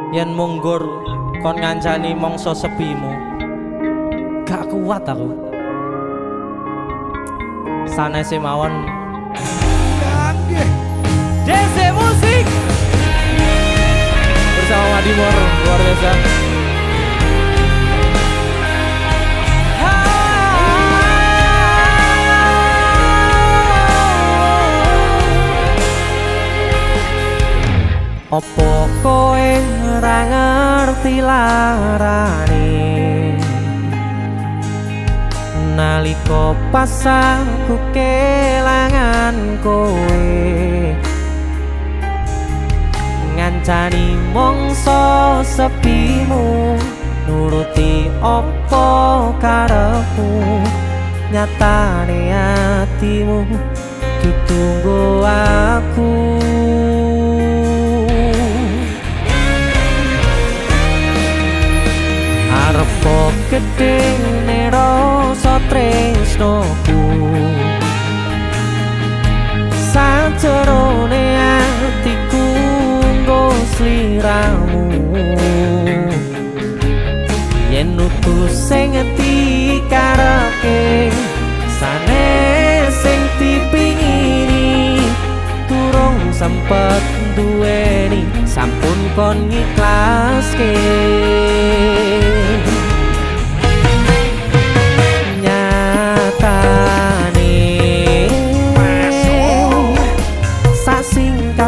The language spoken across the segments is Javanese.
Yen munggur kon ngancani mongso sepimu, gak kuat aku. Sanese mawon DC Musik bersama Madimor luar biasa. Opo koe ora ngerti larane nalika pas aku kelangan koe ngancani mongso sepimu nuruti opo karepmu nyatane atimu ditunggu aku. Arep gedhe rasa tresnoku sajerone atiku nggo sliramu yen utus sing dikarepke sanes sing dipingini durung sempet duweni sampun kon ngiklaske.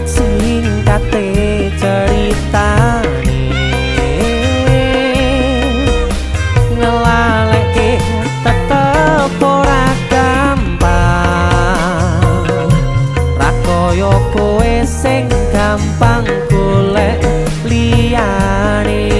Singkate ceritane ngelaleke tetep ora gampang ra koyo kowe sing gampang golek liyane.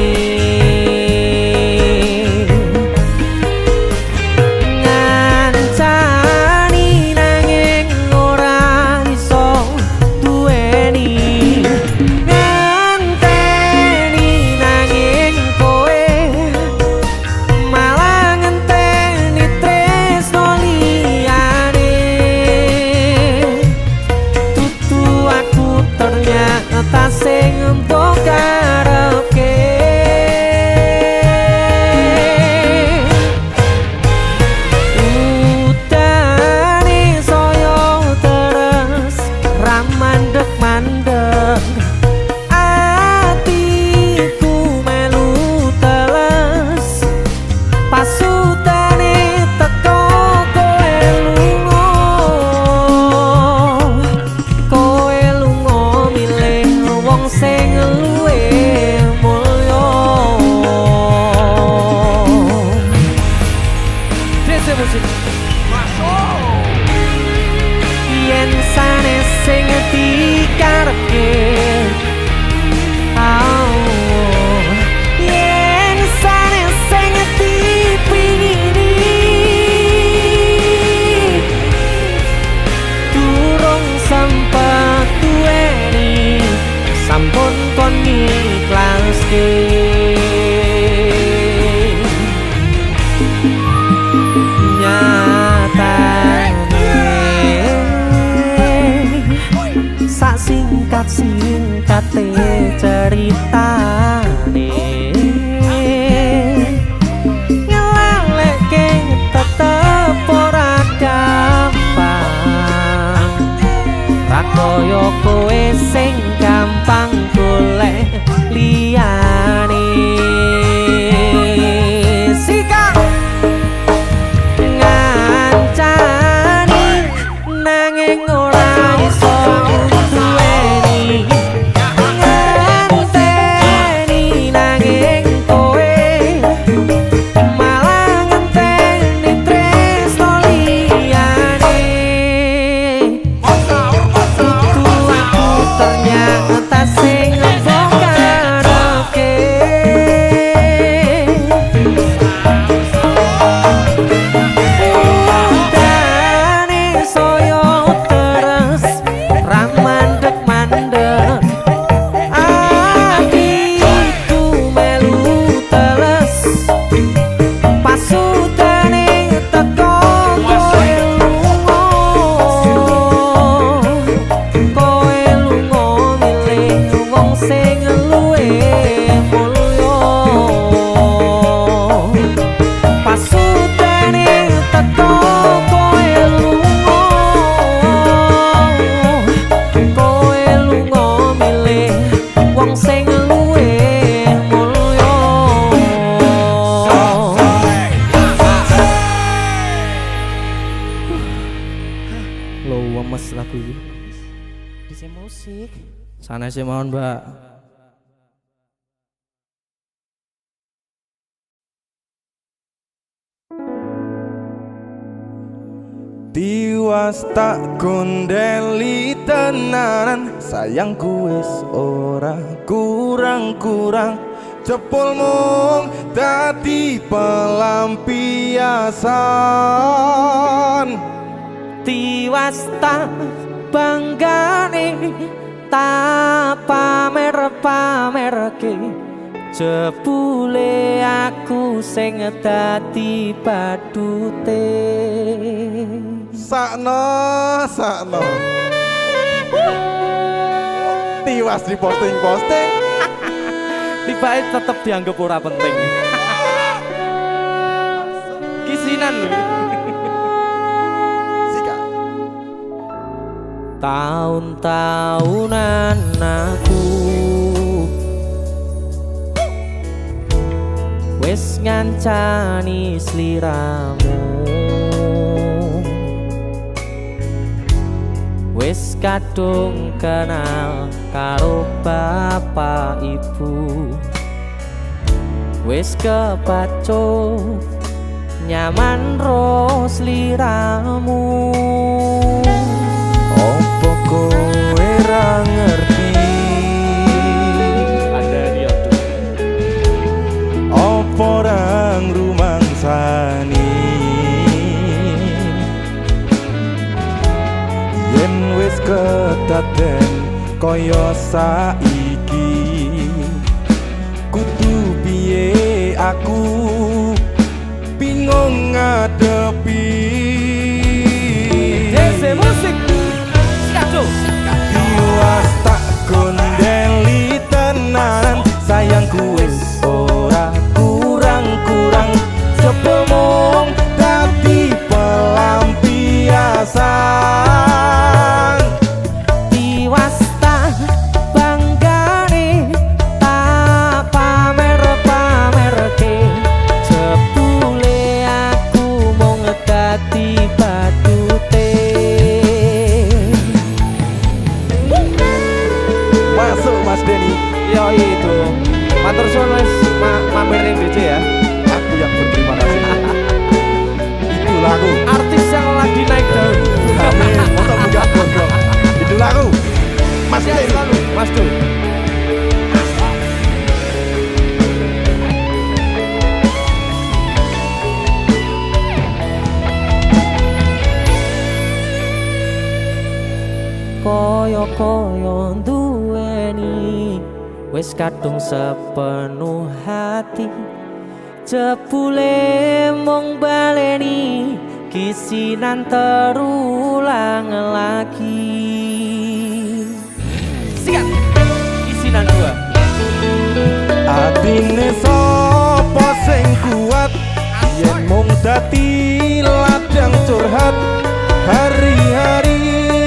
Yen sanes sing dikarepke yen sanes sing dipingini durung sempet duweni sampun kon ngiklaske. Singkate ceritane ngelaleke tetep ora gampang ra koyo kowe sing gampang golek liyane. Sikap ngancani nanging ora iso wong sing luwih mulya. Lho wemes lagu iki. Dise musik. Sanese mawon, Mbak. Tiwas tak gondeli tenanan, sayangku wis ora kurang-kurang, jebul mung dadi pelampiasan. Tiwas tak banggane tak pamer-pamerke, jebule aku sing dadi badute. Sakno tiwas di posting Tibae tetep dianggap ora penting. Kisinan lho. Sika Tahun-tahunan aku wis ngancani sliramu, wis kadung kenal karo bapak ibu, wis kepaco nyaman ro sliramu. opo kowe ra ngerti, Ada dia opo rang rumangsani, yen wis kedaden kaya saiki, kudu piye aku bingung ngadepi. Dese musik Skajo. Tiwas tak gondeli tenan, sayangku wis ora kurang-kurang, jebul mung dadi pelampiasan. Tiwas tak banggane tak pamer-pamerke, jebule aku mung dadi badute. Masuk Mas Denny, Yo itu matur suwun wis mampir ning DJ ya. aku yang berterima kasih. Itu lagu Artis yang lagi naik daun. Amin, motor muda gondrong. Itu lagu Mas Sehat Denny. selalu, Mas Dul. Koyo-koyo duweni wis kadung sepenuh hati, jebule mung baleni kisinan terulang lagi. Sikat kisinan dua. Atine sapa sing kuat, yen mung dadi ladang curhat, hari-hari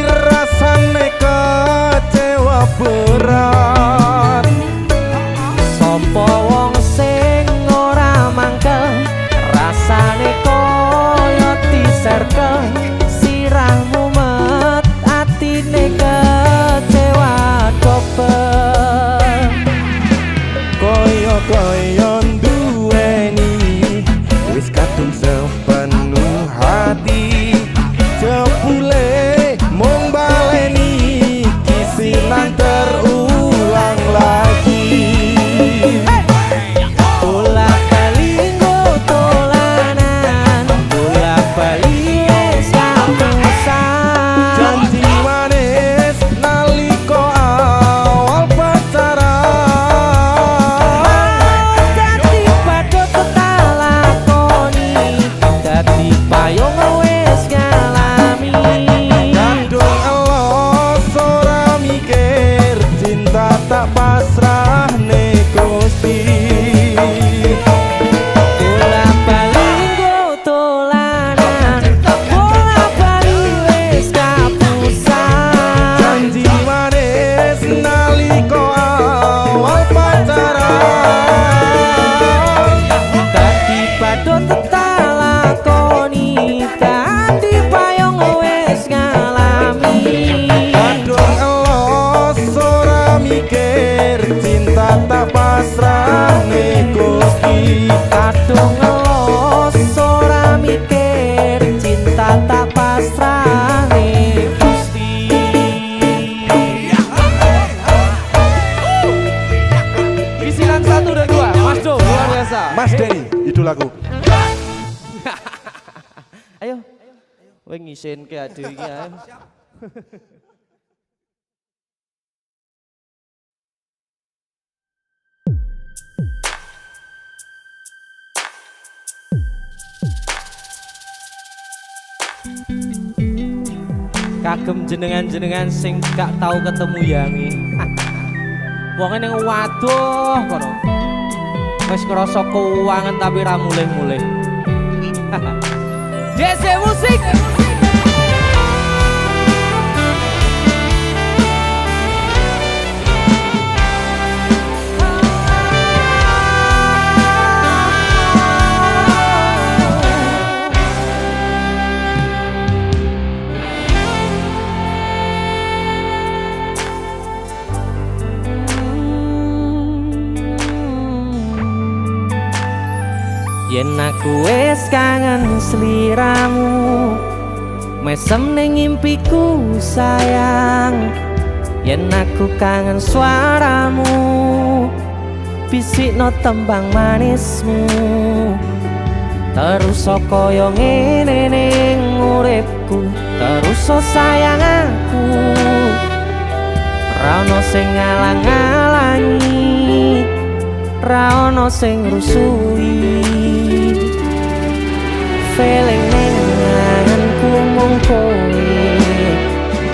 rasane kecewa berat. Sopo wong sing ora mangkel, rasane koyo diserkel, sirahmu met atine kecewa dobel. Koyo-koyo duweni wis kadung sepenuh hati, jebule mung baleni kisinan terulang lagi. Bolak-balik tolanan, bolak-balik wis kapusan. Janji manis naliko awal pacaran, Dadi padha tak lakoni, dadi payung wis ngalami. kandung elos ora mikir, cinta tak pasrah ne Gusti. Bolak-balik tolanan, bolak-balik wis kapusan. Janji manis naliko awal tak pasrahne Gusti. Kadung ngelos ora mikir, cinta tak pasrahne Gusti. Isilan 1 dan 2, Mas Do, luar biasa. Mas Denny, idolaku. Ayo, kowe ngisin ke ade iki ayo. Kagem jenengan-jenengan sing gak tau ketemu yangi. Wonge ning waduh kono. Wis krasa keuangan tapi ra mulih-mulih. JC Musik. Yen aku wis kangen sliramu, mesem ning impiku sayang. Yen aku kangen suaramu, bisikno tembang manismu. Terus kaya ngene ning uripku, terus sayang aku. Ra ono sing ngalang-alangi, ra ono sing rusui. Feeling ning ngangenku mung kowe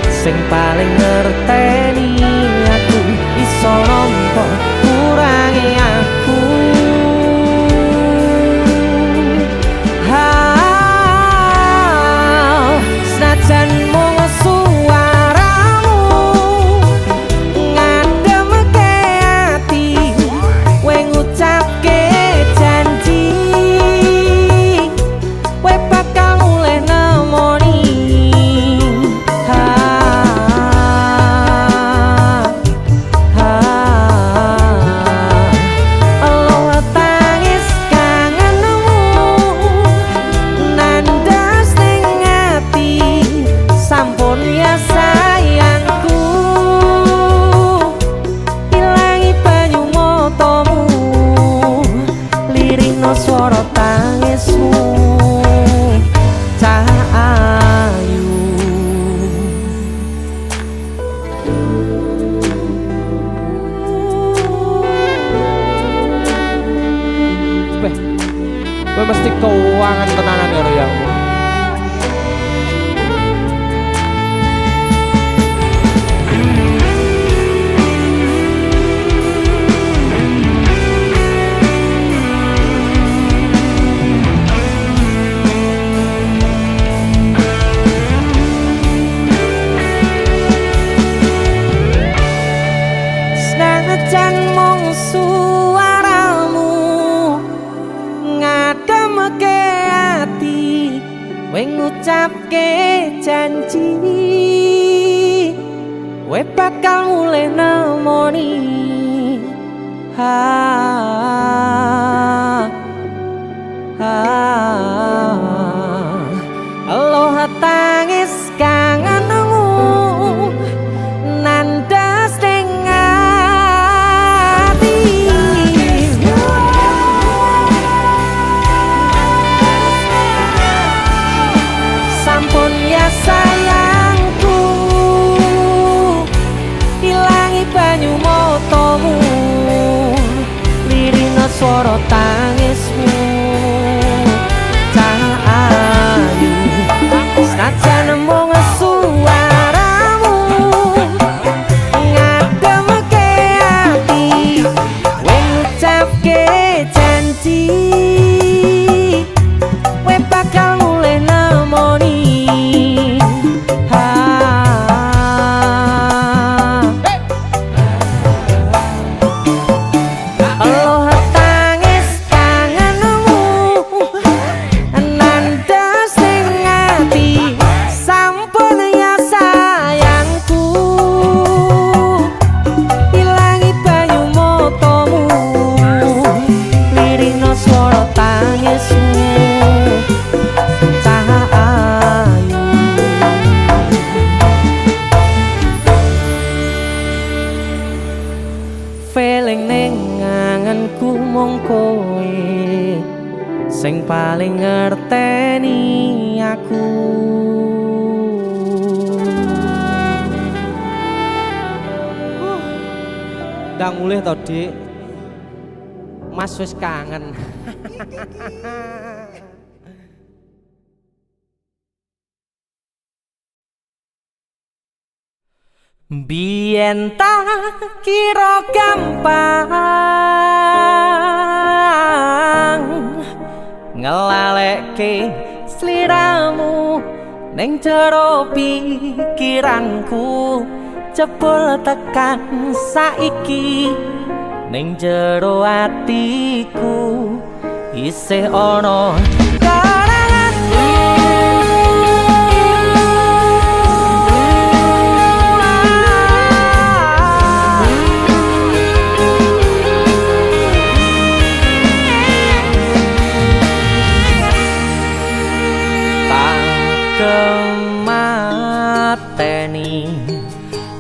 sing paling ngerteni aku. Iso nampa kurangi aku. Senajan mung suaramu ngademke ati, kowe ngucapke janji kowe bakal mulih nemoni. Allah tangis kangenmu nandas ning ati, sampun ya sayangku. Ilangi banyu matamu, lirihno swara tangismu. Cahayu Weh, kowe mesti keuangan tenanan karo yangmu. Senajan mung suaramu ngademke ati, kowe ngucapke janji kowe bakal mulih nemoni. Allah tangis kangenmu nandas ning ati. Sampun ya sayangku, ilangi banyu matamu, lirihno swara tangismu. Cahayu senajan mung suaramu ngademke ati, kowe ngucapke janji kowe bakal mulih nemoni. Allah tangis eling ning anganku mung kowe sing paling ngerteni aku. Ndang mulih to, Dik. Mas wis kangen. Biyen tak kira gampang ngelalekke sliramu ning jero pikiranku, jebul tekan saiki ning jero atiku isih ana karanganmu. Kemateni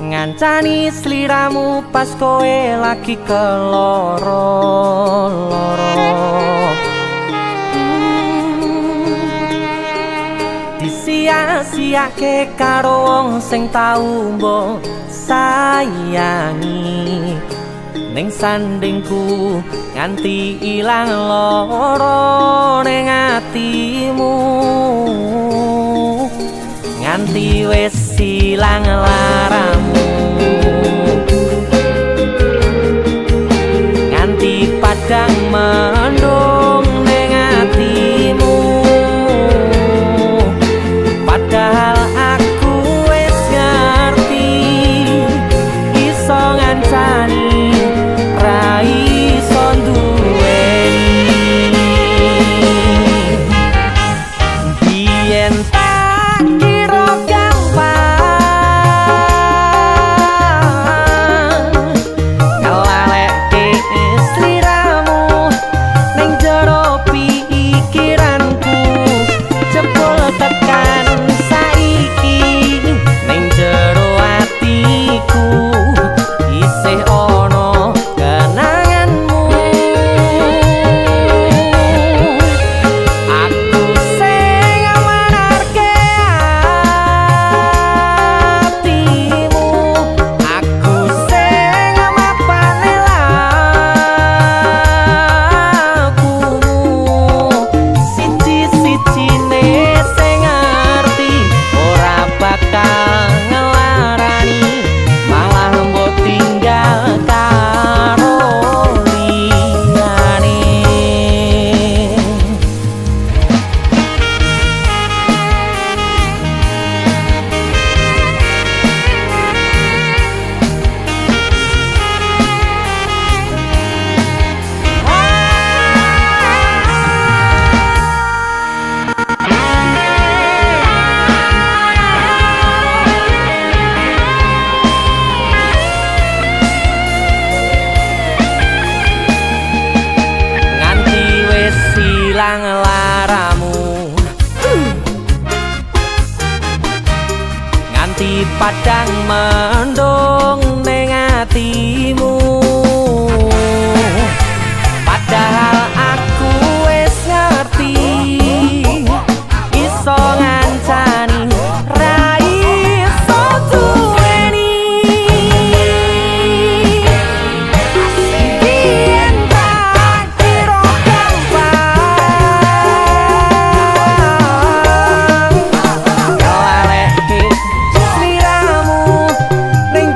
ngancani sliramu pas kowe lagi keloro-loro. Disia-siake karo wong sing tau mbok sayangi, ning sandingku nganti ilang loro ning atimu, nganti wis ilang laramu, nganti padang mendung ning atimu. Padahal aku wis ngerti iso ngancani ra iso duweni. Biyen tak kira gampang ngelalekke sliramu ning jero pikiranku, jebul tekan saiki ning jero atiku isih ana kenanganmu. Aku sing amanarke atimu, aku sing mapane lakumu, siji-sijine sing ngerti ora bakal ngelarani, malah mbok tinggal karo liyane. Nganti wis ilang laramu, nganti padang mendung ning atimu. Padahal aku wis ngerti iso ngancani ra iso duweni. Biyen tak kira gampang ngelalekke sliramu ning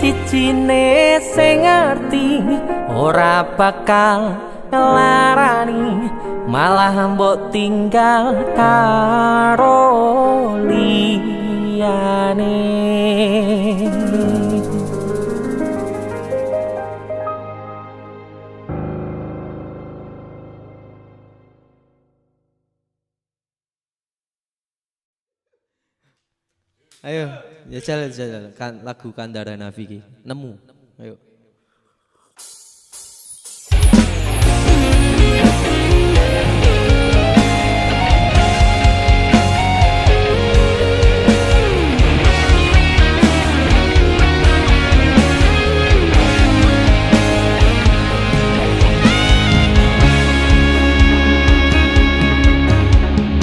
sijine sing ngerti ora bakal ngelarani malah mbok tinggal karo liyane. Ayo, jajal kan lagu Kandara Naviki. Nemu. Ayo.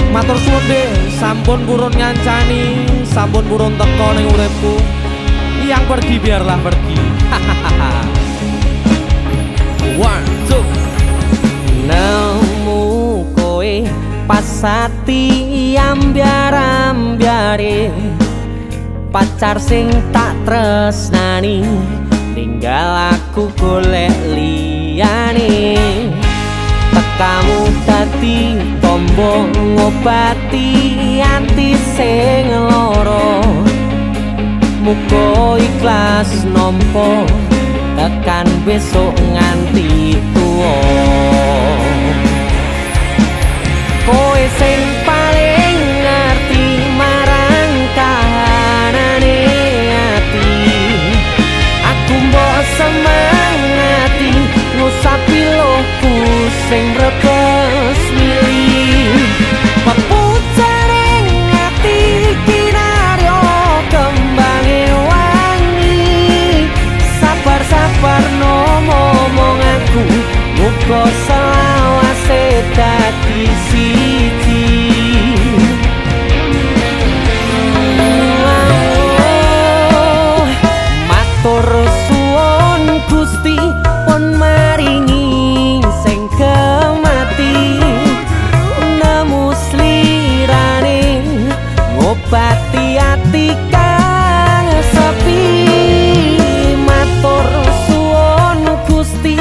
Matur suwun deh, sampun purun ngancani, sampun purun teko ning uripku. Yang pergi biarlah pergi. One, two. Nemu kowe pasati ambyar-ambyare pacar sing tak tresnani tinggal aku golek liyane. Tekamu dadi tombo ngobati ati sing lara, muga ikhlas nampa tekan besok nganti tuwa. Kowe sing paling ngerti marang kahanane ati, aku mbok semangati ngusapi lohku sing brebes milih. Pepucaring ati kinaryo kembange wangi, sabar-sabar no momong aku muga selawase dadi siji. Matur suwun Gusti pun maringi sing kemati, nemu slirane ngobati ati kang sepi. Matur suwun Gusti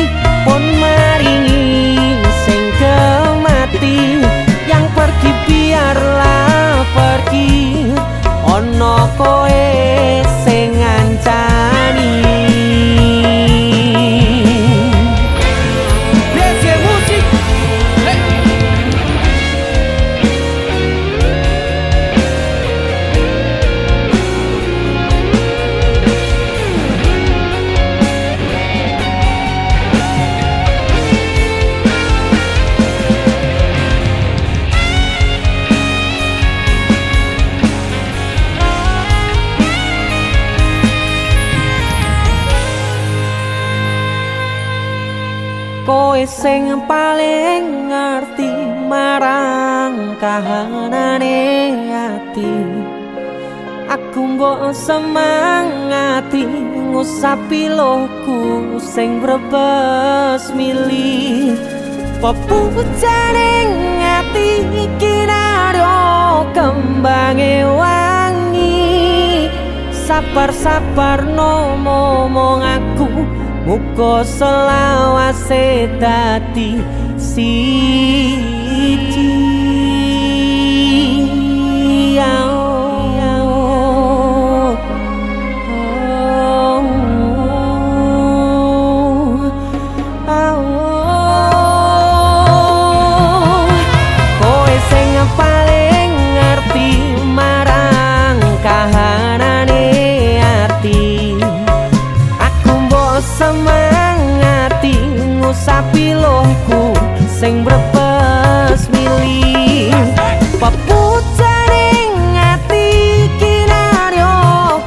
pun maringi sing kemati, yang pergi biarlah pergi, ono koe sing ngancani. Kowe sing paling ngerti marang kahanane ati, aku mbok semangati ngusapi lohku sing brebes milih. Pepucaring ati kinaryo kembange wangi, sabar-sabar no momong aku muga selawase dadi siji. Kowe sing paling ngerti marang kahanane ati, aku mbok semangati ngusapi lohku sing brebes milih. Pepucaring ati kinaryo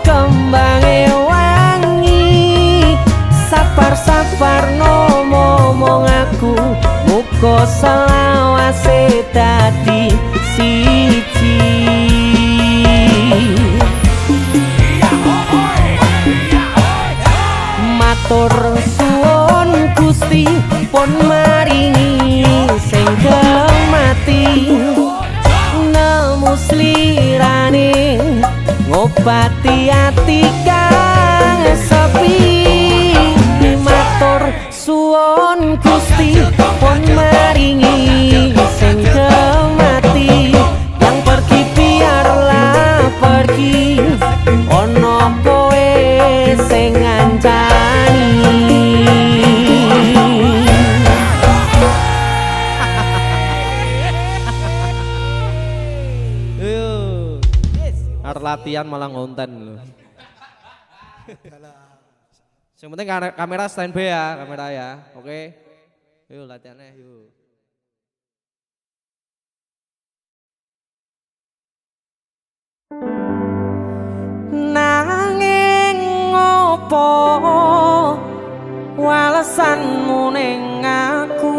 kembange wangi, sabar-sabar no momong aku muga selawase dadi siji. Matur suwun Gusti pun maringi sing kemati, nemu slirane ngobati ati kang sepi. Arep latihan malah ngonten lho. Yang penting kamera standby ya, kamera ya. Oke. Yuk latihannya yuk. Nanging ngopo walesanmu ning aku,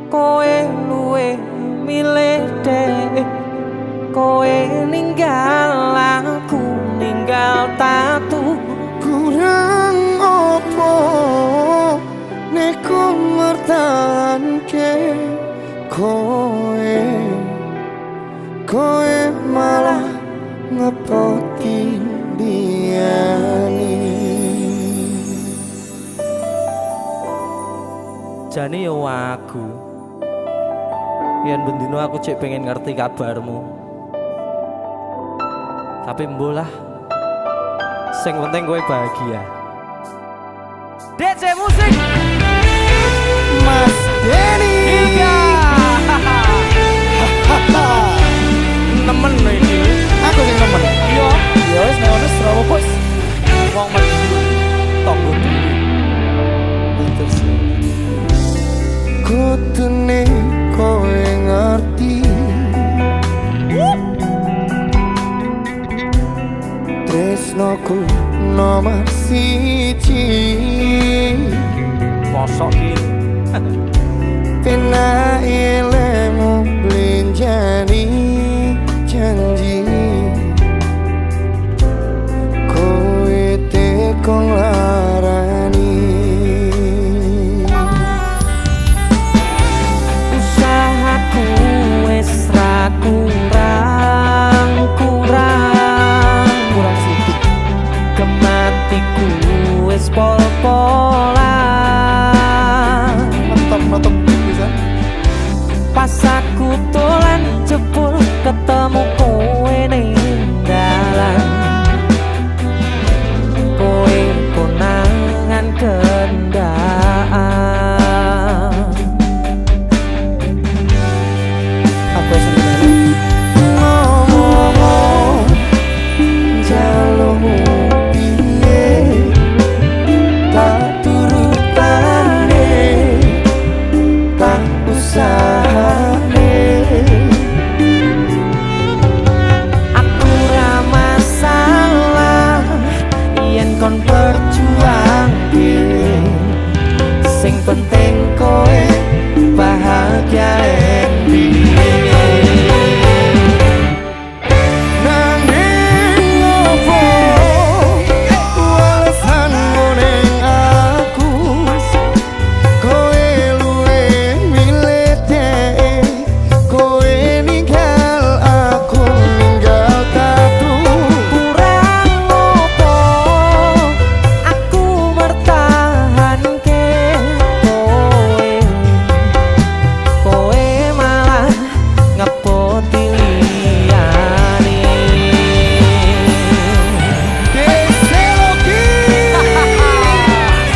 kowe luwe milih dek, kowe ninggal aku ninggal tatu. Kurang opo neku mertahanke kowe malah ngepoti diani. Jane yo aku yen bendino aku cek pengen ngerti kabarmu, tapi mbolah sing penting kowe bahagia. DC musik Mas Denny Ilga Nemen lho iki. aku sing nemen. yo Ya wis nek ono Surabaya bos. Wong mesti tonggo dhewe. Terus kutune kowe ngerti tresnoku nomor siji. Mosok iki. Pena ilmu blinjani janji kowe tekong larani. usahaku wis ra kurang Sithik kematiku wis pol-polan. mentok bisa. Pas aku dolan jebul ketemu kowe ning dalan, kowe konangan kendaan. Apa sebenarnya ngomong jalurmu piye tak turutane tak usahane. Aku ra masalah yen kon berjuang sing penting kowe bahagia Nanging opo walesanmu ning aku, kowe luwe milih dek, kowe ninggal aku ninggal tatu. kurang opo aku mertahanke kowe malah ngepoti liyane. Deseloki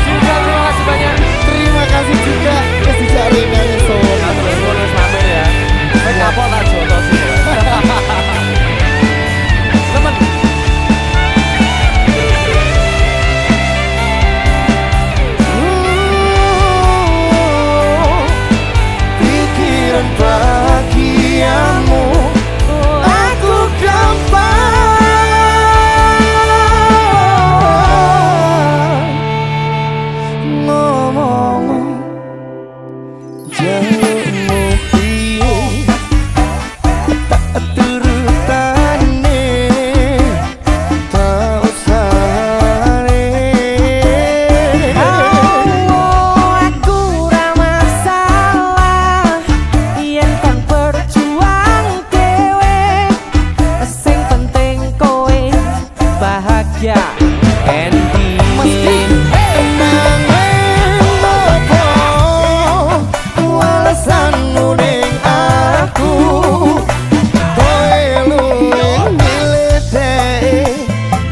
Juga terima kasih banyak. terima kasih juga wis dicari nang iso. Terus bonus mampir ya. Kowe kapok tak jotos sih. Temen. Pikiran bahagiamu aku gampang ngomong jalurmu piye tak turutane tak usahane. Aku ra masalah yen kon berjuang dhewe, sing penting kowe bahagia. Endi Mesti nanging opo walesanmu ning aku, kowe luwe milih dek,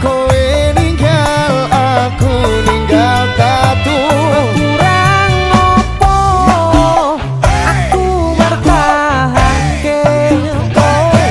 kowe ninggal aku ninggal tatu. kurang opo aku mertahanke kowe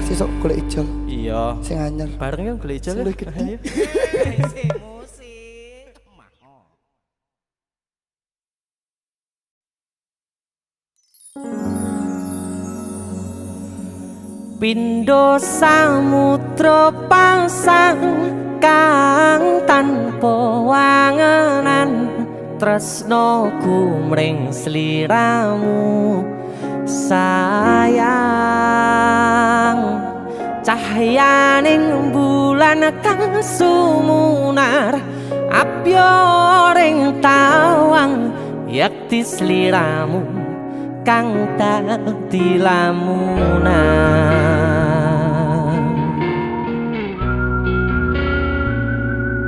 sesuk golek ijol Iya. sing anyar. Bareng ya golek ijol. Sing Ya. gede. Ayo. Pindho samudra pasang kang tanpa wangenan tresnaku mring sliramu sayang cahyaning bulan kang sumunar abyoring tawang yakti sliramu kang dadi lamunan.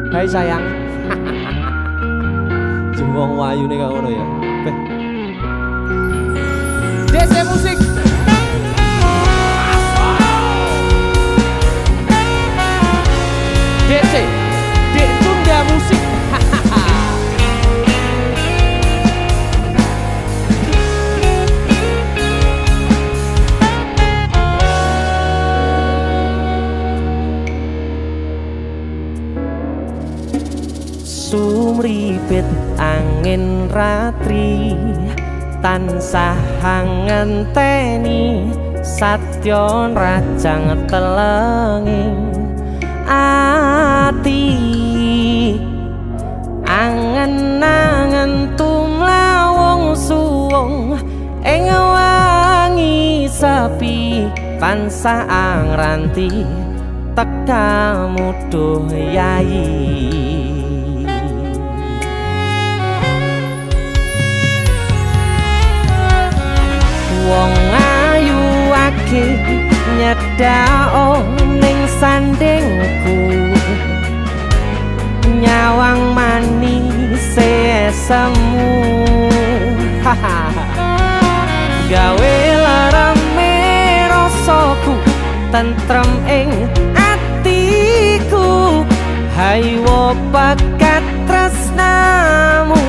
Hai sayang. Jengwong wayu nih kau ngono ya. DC musik. DC. Dek Tunda musik. Sumripit angin ratri tansah ngenteni satya rajang telenging ati angen-angen tumlawung suwung ing wangi sepi tansah angranti tekamu duh yayi. Wong ayu akeh nyedhak ning sandingku nyawang manis semu gawe larame rasaku tentrem ing atiku haywo bakat tresnamu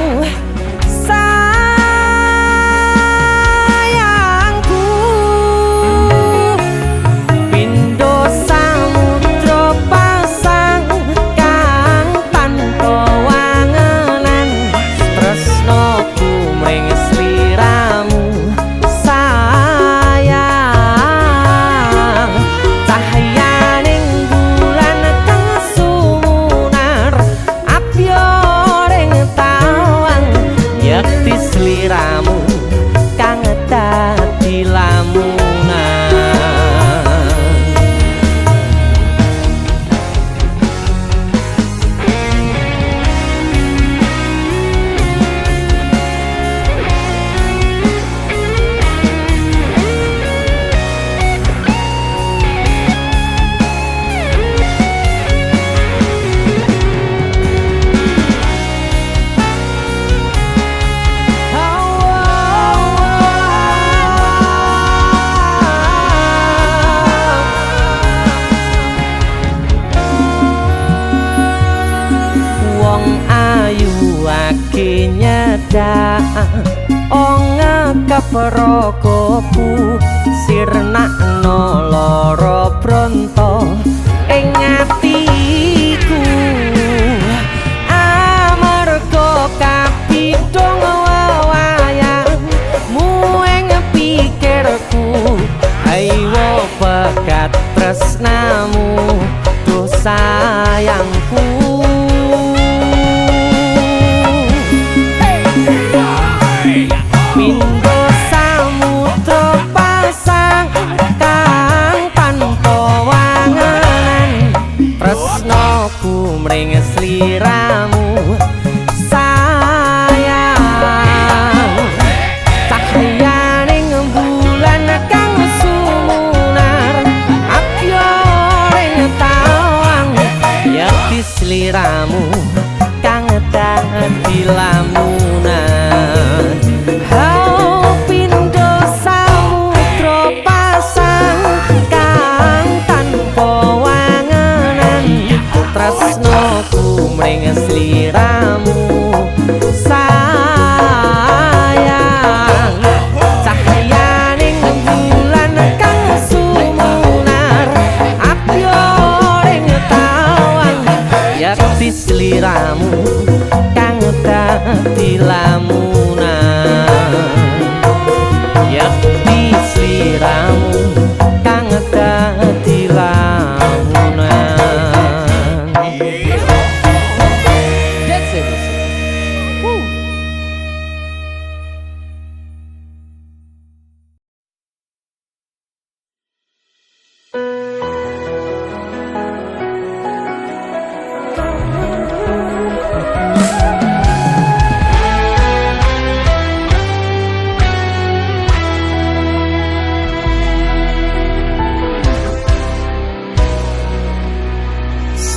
Prokopu sirnakno lara bronto ing atiku amarga kapidhong wayangmu ing pikirku ayo bakat tresnamu duh sayangku. Pindho samudra pasang kang tanpa wangenan lamunan yakti sliramu kang dadi lamunan. That's it. Woo.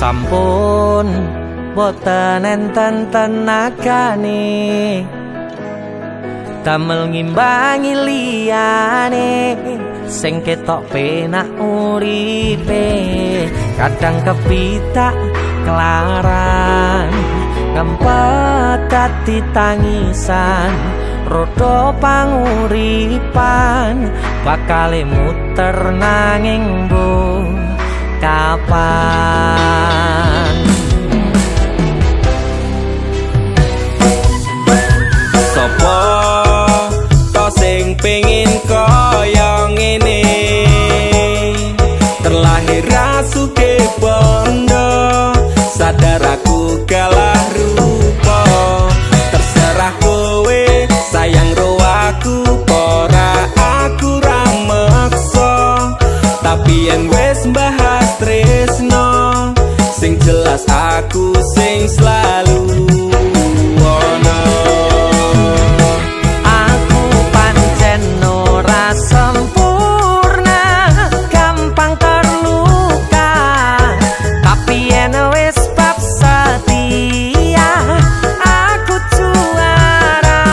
Sampun boten enten tenagane damel ngimbangi liyane sing ketok penak uripe kadang kepitak kelaran ngempet dadi tangisan rodo panguripan bakale muter nanging mbuh kapan. Sopo to sing pengin kaya ngene terlahir sugih bondo sadar aku kalah rupa terserah kowe sayang ro aku ora aku ra meksa tapi yen wis bahas tresno sing jelas aku sing selalu ono. Aku pancen ora sempurna gampang terluka tapi yen wis bab setia aku juara.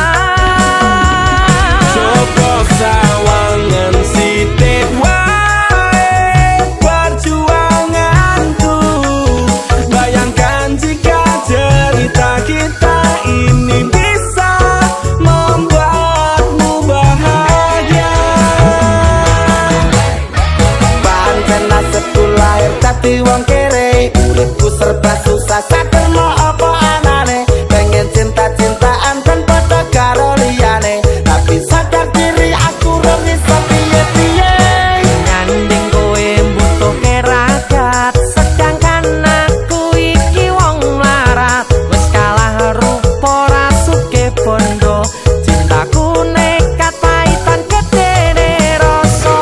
Coba sawangan sithik wae perjuanganku bayangkan jika cerita kita ini bisa membuatmu bahagia. Pancen nasibku lahir dadi wong kere uripku serba susah saterno apa anane pengen cinta-cintaan dan padha karo liyane tapi sadar diri aku ora iso piye-piye. Nyanding kowe mbutuhke ragat sedangkan aku iki wong mlarat wis kalah rupa ra sugih bondo cintaku nekat paitan gedene rasa.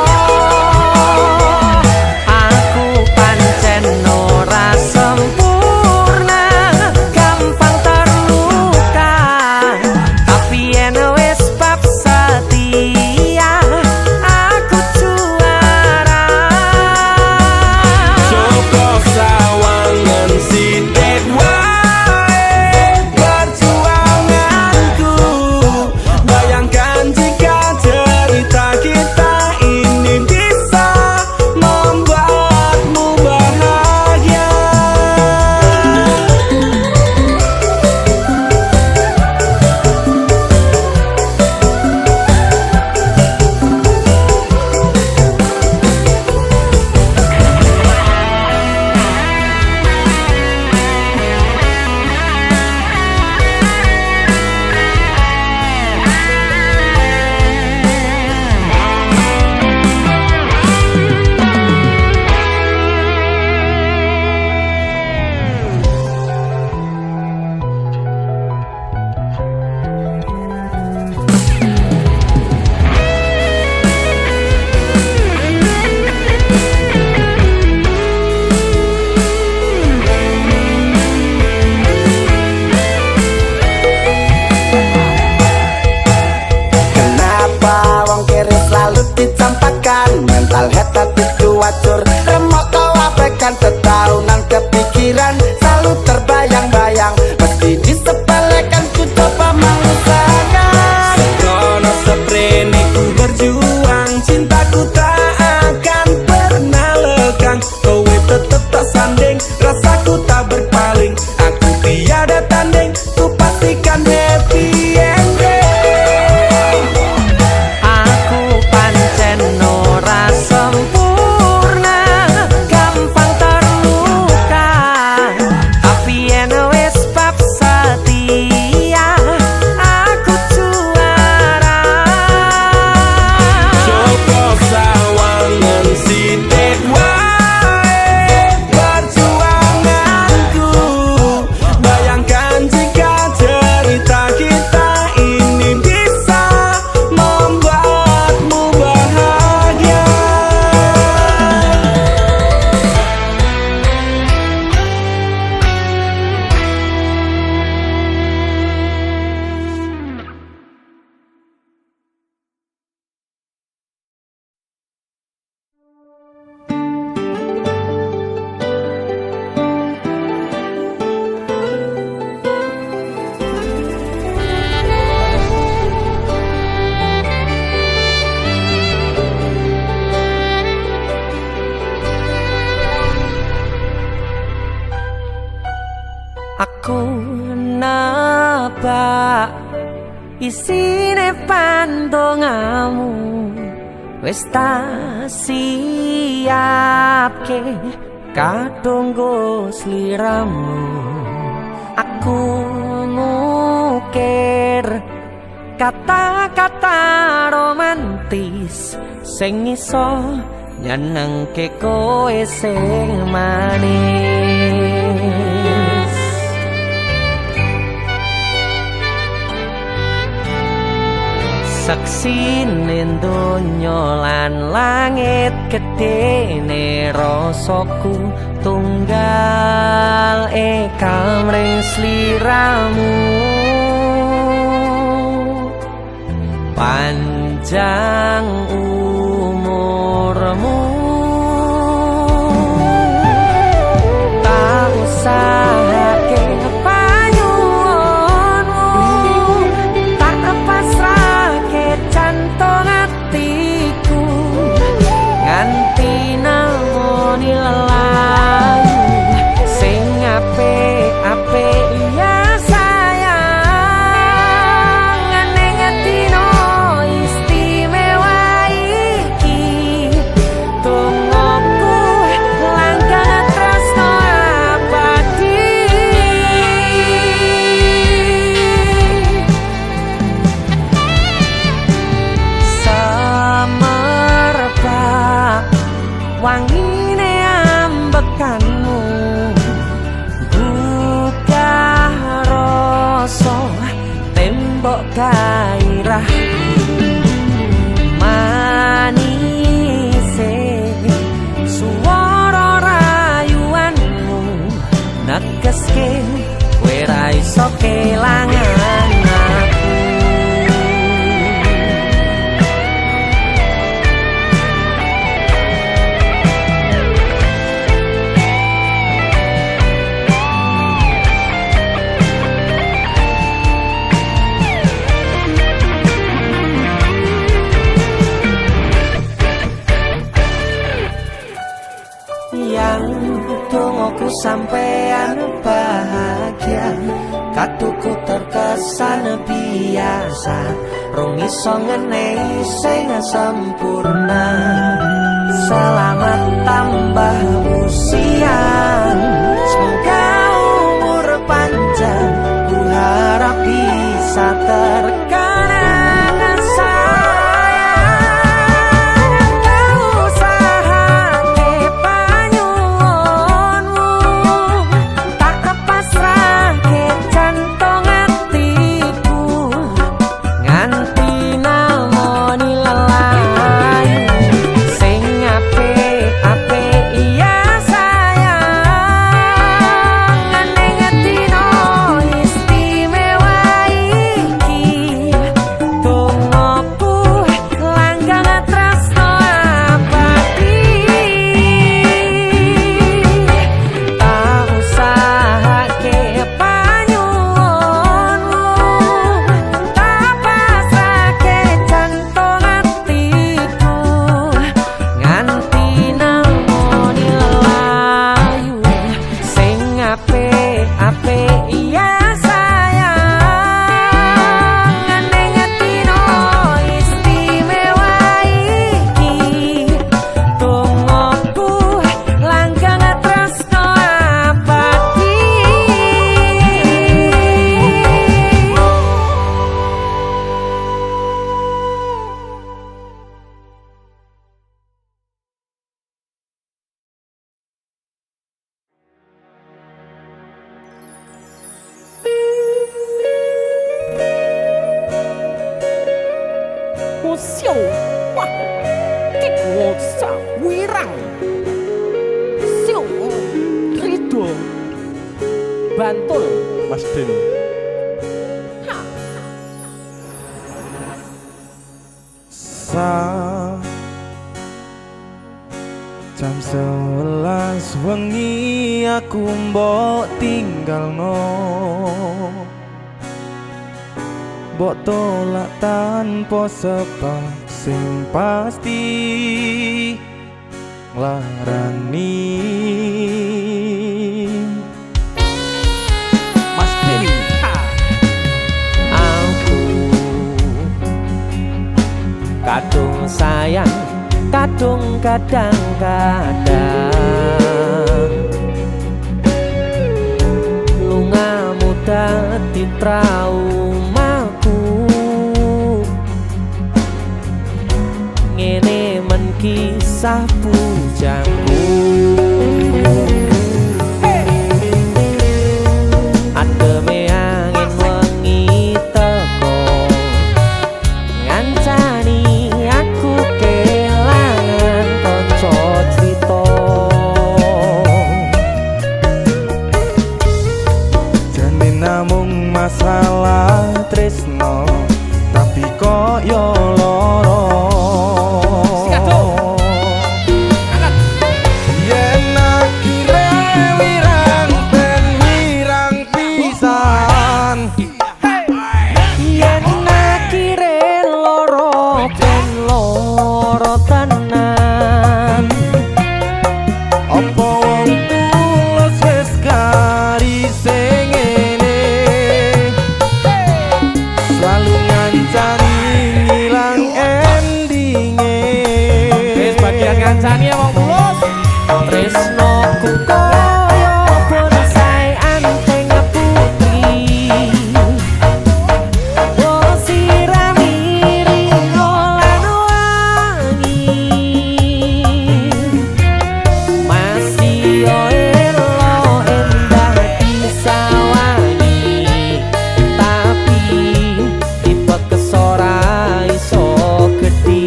Aku pancen ora sempurna gampang terluka tapi yen wis bab setia aku juara. Coba sawangan sithik wae perjuanganku isine pandongamu wis tak siapke kadunggo sliramu aku ngukir kata-kata romantis sing iso nyenengke kowe sing manis saksine donya lan langit gedene rasaku tunggal kamring sliramu panjang umurmu tak usahake panyuwunmu tak pasrahke jantung atiku nganti namoni lelayu sing apik-apik ya wangine ambekanmu gugah rasa tembok gairah manise suara rayuanmu negeske kowe ra iso kelangan aku Tungoku sampean bahagia katuku terkesan biasa rong iso ngenehi sing sempurna selamat tambah usia semoga umur panjang ku harap bisa terkenang sayang tak usahake panyuwunmu tak pasrahke jantung atiku nganti namoni lelayu sing apik-apik iya sayang ning dina istimewa iki tungoku langgang tresno abadi tak usahake panyuwunmu tak pasrahke jantung atiku nganti namoni lelayu sing apik-apik iya sayang ning dina istimewa iki tungoku langgang tresno abadi Musyo wah kikuosa wirang Sio Rido Bantul Mas Den. Jam 11 wengi aku mbok tinggalno mbok tolak tanpa sebab sing pasti nglarani Mas Den aku sayang kadung kadang-kadang lungamu dadi traumaku ngene men kisah bujangku ademe angin wengi teko ngancani aku kelangan kanca crita Jane namung masalah tresno tapi kok yo loro yen akhire wirang ben wirang pisan yen akhire loro ben loro tenan apa wong tulus wis garise ngene selalu ngancani ngilang endinge Wis bagian ngancani ya wong tulus. tresnoku koyo bonsai anteng putri oh sirami ringo lan wangi masih yo elo endah disawangi tapi tipe kesora iso gedhi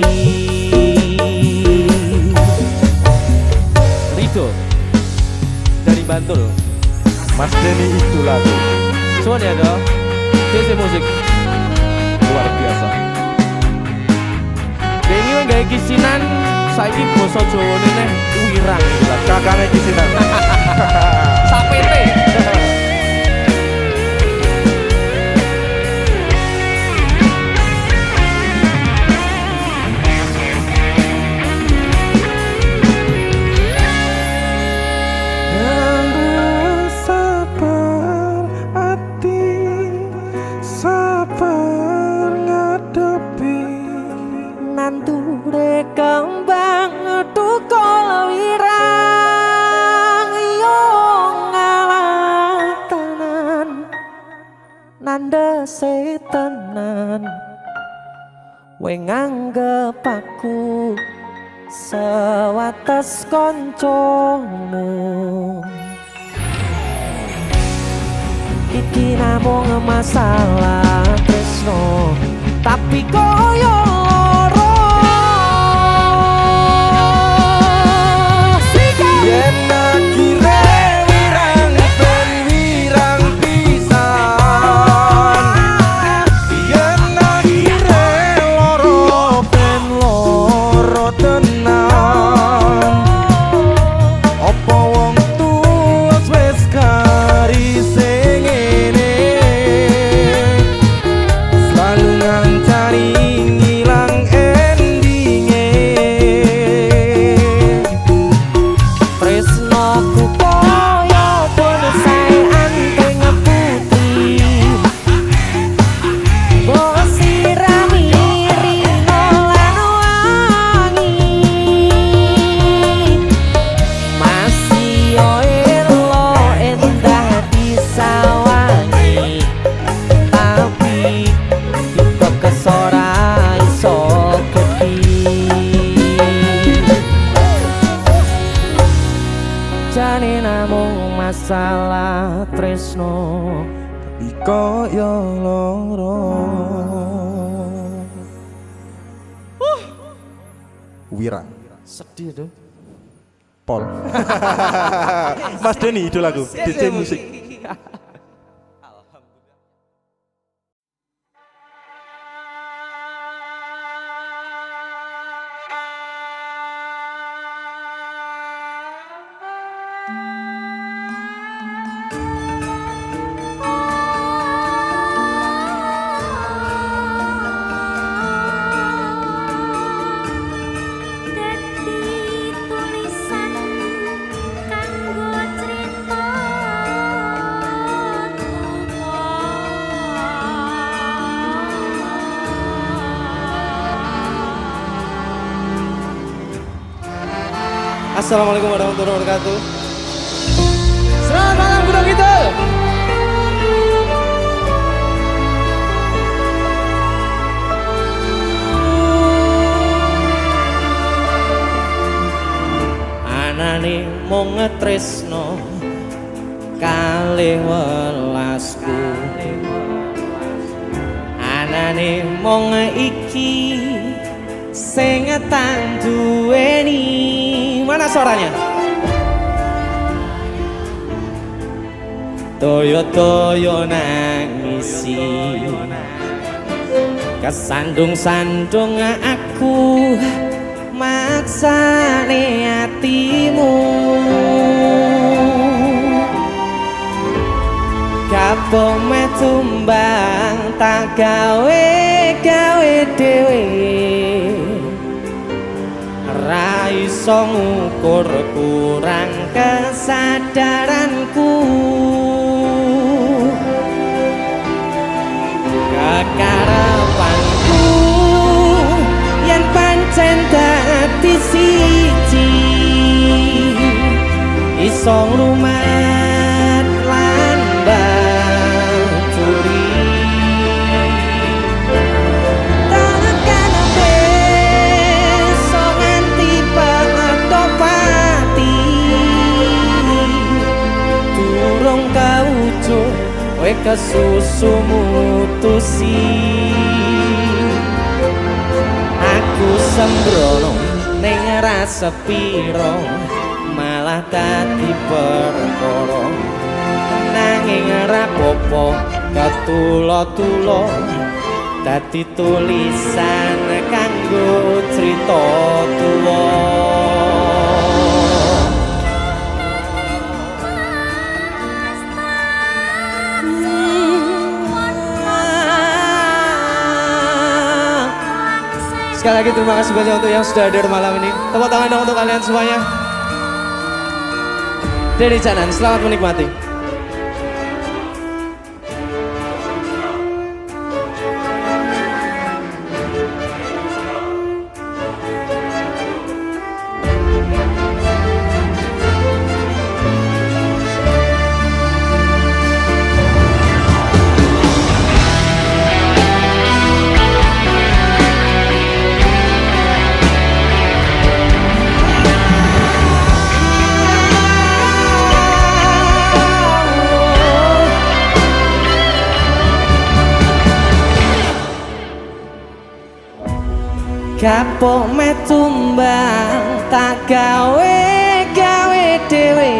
Rido dari Bantul. Mas Denny itu lagu Suwun ya toh. DC musik. luar biasa Denny wong gawe kisinan saiki basa Jawane neh wirang. kakaknya kisinan Sapete. sabar hati sabar ngadepi nandure kembang tukul wirang yo ngalah tenan nandese tenan we nganggep aku sewates koncomu iki namung masalah tresno tapi koyo loro yen akhire wirang ben wirang pisan yen akhire loro ben loro tenan apa wong tulus wis garise ngene selalu ngancani ngilang endinge tresnoku koyo bonsai anteng putri oh sirami ringo lan wangi masih yo elo endah disawangi tapi kita kesora iso gedhi jane namung masalah tresno iko yo loro wirang Sedih tuh. Pol Mas Denny itu lagu DC musik Tulisan kanggo crita Assalamualaikum warahmatullahi wabarakatuh. Selamat malam Gunung Kidul. Anane mung ngetresno kalih welasku, anane mung iki sing tak duweni. Mana suaranya? Toyo-toyo nangisi, kesandung-sandung aku maksane hatimu. Kapok meh tumbang tak gawe dhewe, ra iso ngukur kurang kesadaranku. Kekarepanku yen pancen dadi siji, iso ngrumat lan banturi. Tekan besok nganti pato pati, durung kawujud kowe kesusu mutusi. Aku sembrono ning rasa piro, malah dadi perkara. Nanging ora apa-apa ketulo-tulo, dadi tulisan kanggo crita tuwa. Sekali lagi terima kasih banyak untuk yang sudah hadir malam ini. Tepuk tangan dong untuk kalian semuanya. Dari Canan, selamat menikmati. Kapok meh tumbang tak gawe dhewe,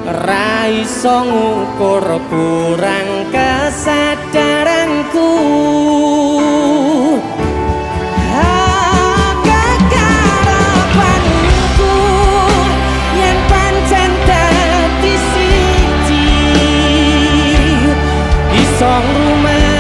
ra iso ngukur kurang kesadaranku. Kekarepanku yen pancen dadi siji, iso ngrumat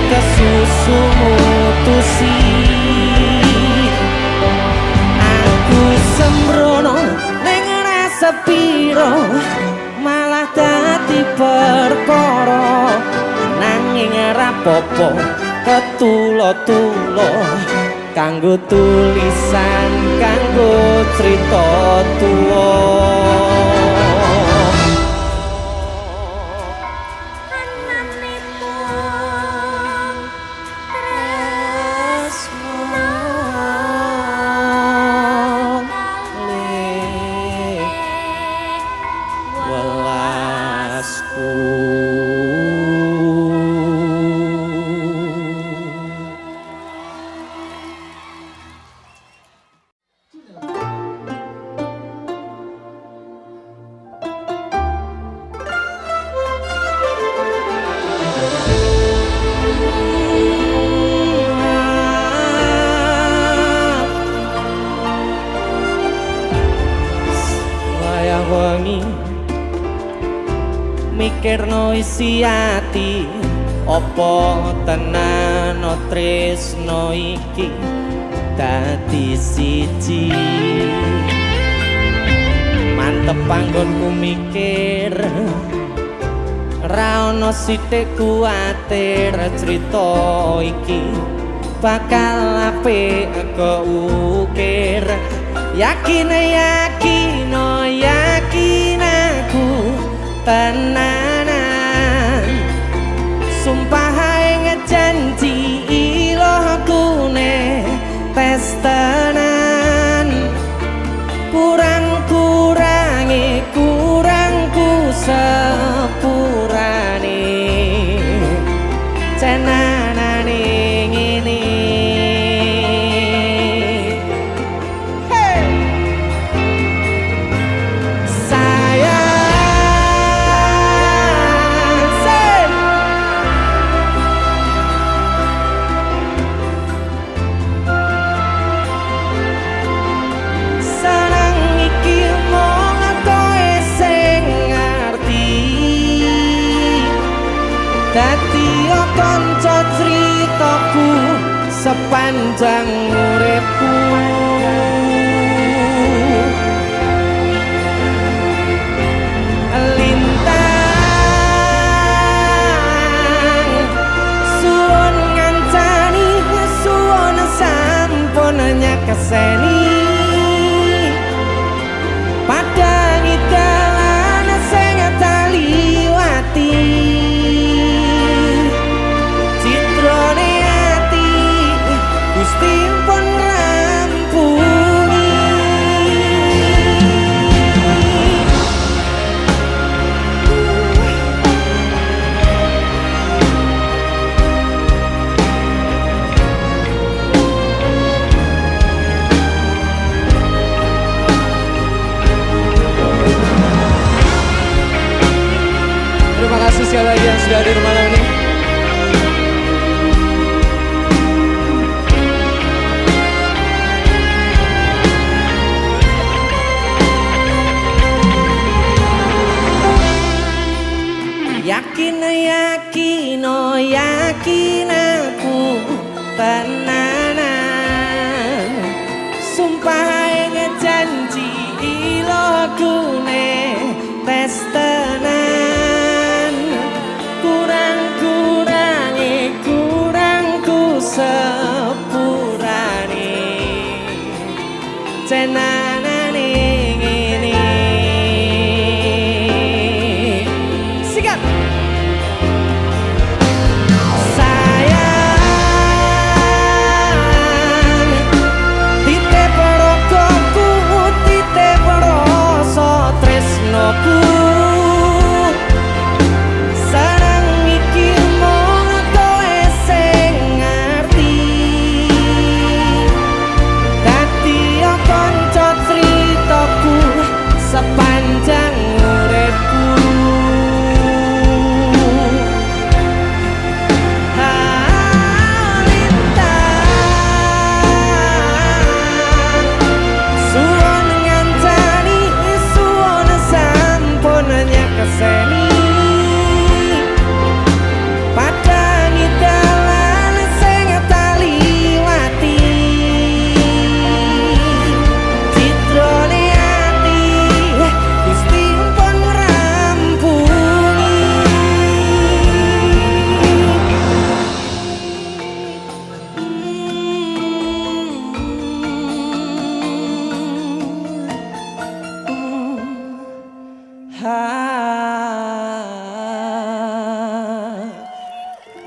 kesusu mutusi. Aku sembrono ning rasa piro, malah dadi perkara. Nanging ora apa-apa ketulo-tulo, kanggo tulisan kanggo crita tuwa. Mikirno isi ati Apa tenan tresno iki dadi siji mantep panggonku mikir ra ono sithik kuwatir crita iki bakal apik keukir yakin yakin yakin aku tenanan sumpah ngejanji ilohku ne tes tenan kurangku sepurane cenanane ngene hey dadi kanca critaku sepanjang uripku lintang suwon ngancani suwon sampun nyakeseni padangi dalan sing taliwati Gusti pun rampuni Terima kasih sekali lagi yang sudah hadir malam ini. Yakin yakin yakin aku tenanan sumpah ngejanji ilohku ne tes tenan kurangku sepurane cenanane ngene sikat sarang iki mung kowe sing ngerti dadi kanca critaku sepanjang uripku keseni padangi dalan sing taliwati citrane ati Gusti pun rampuni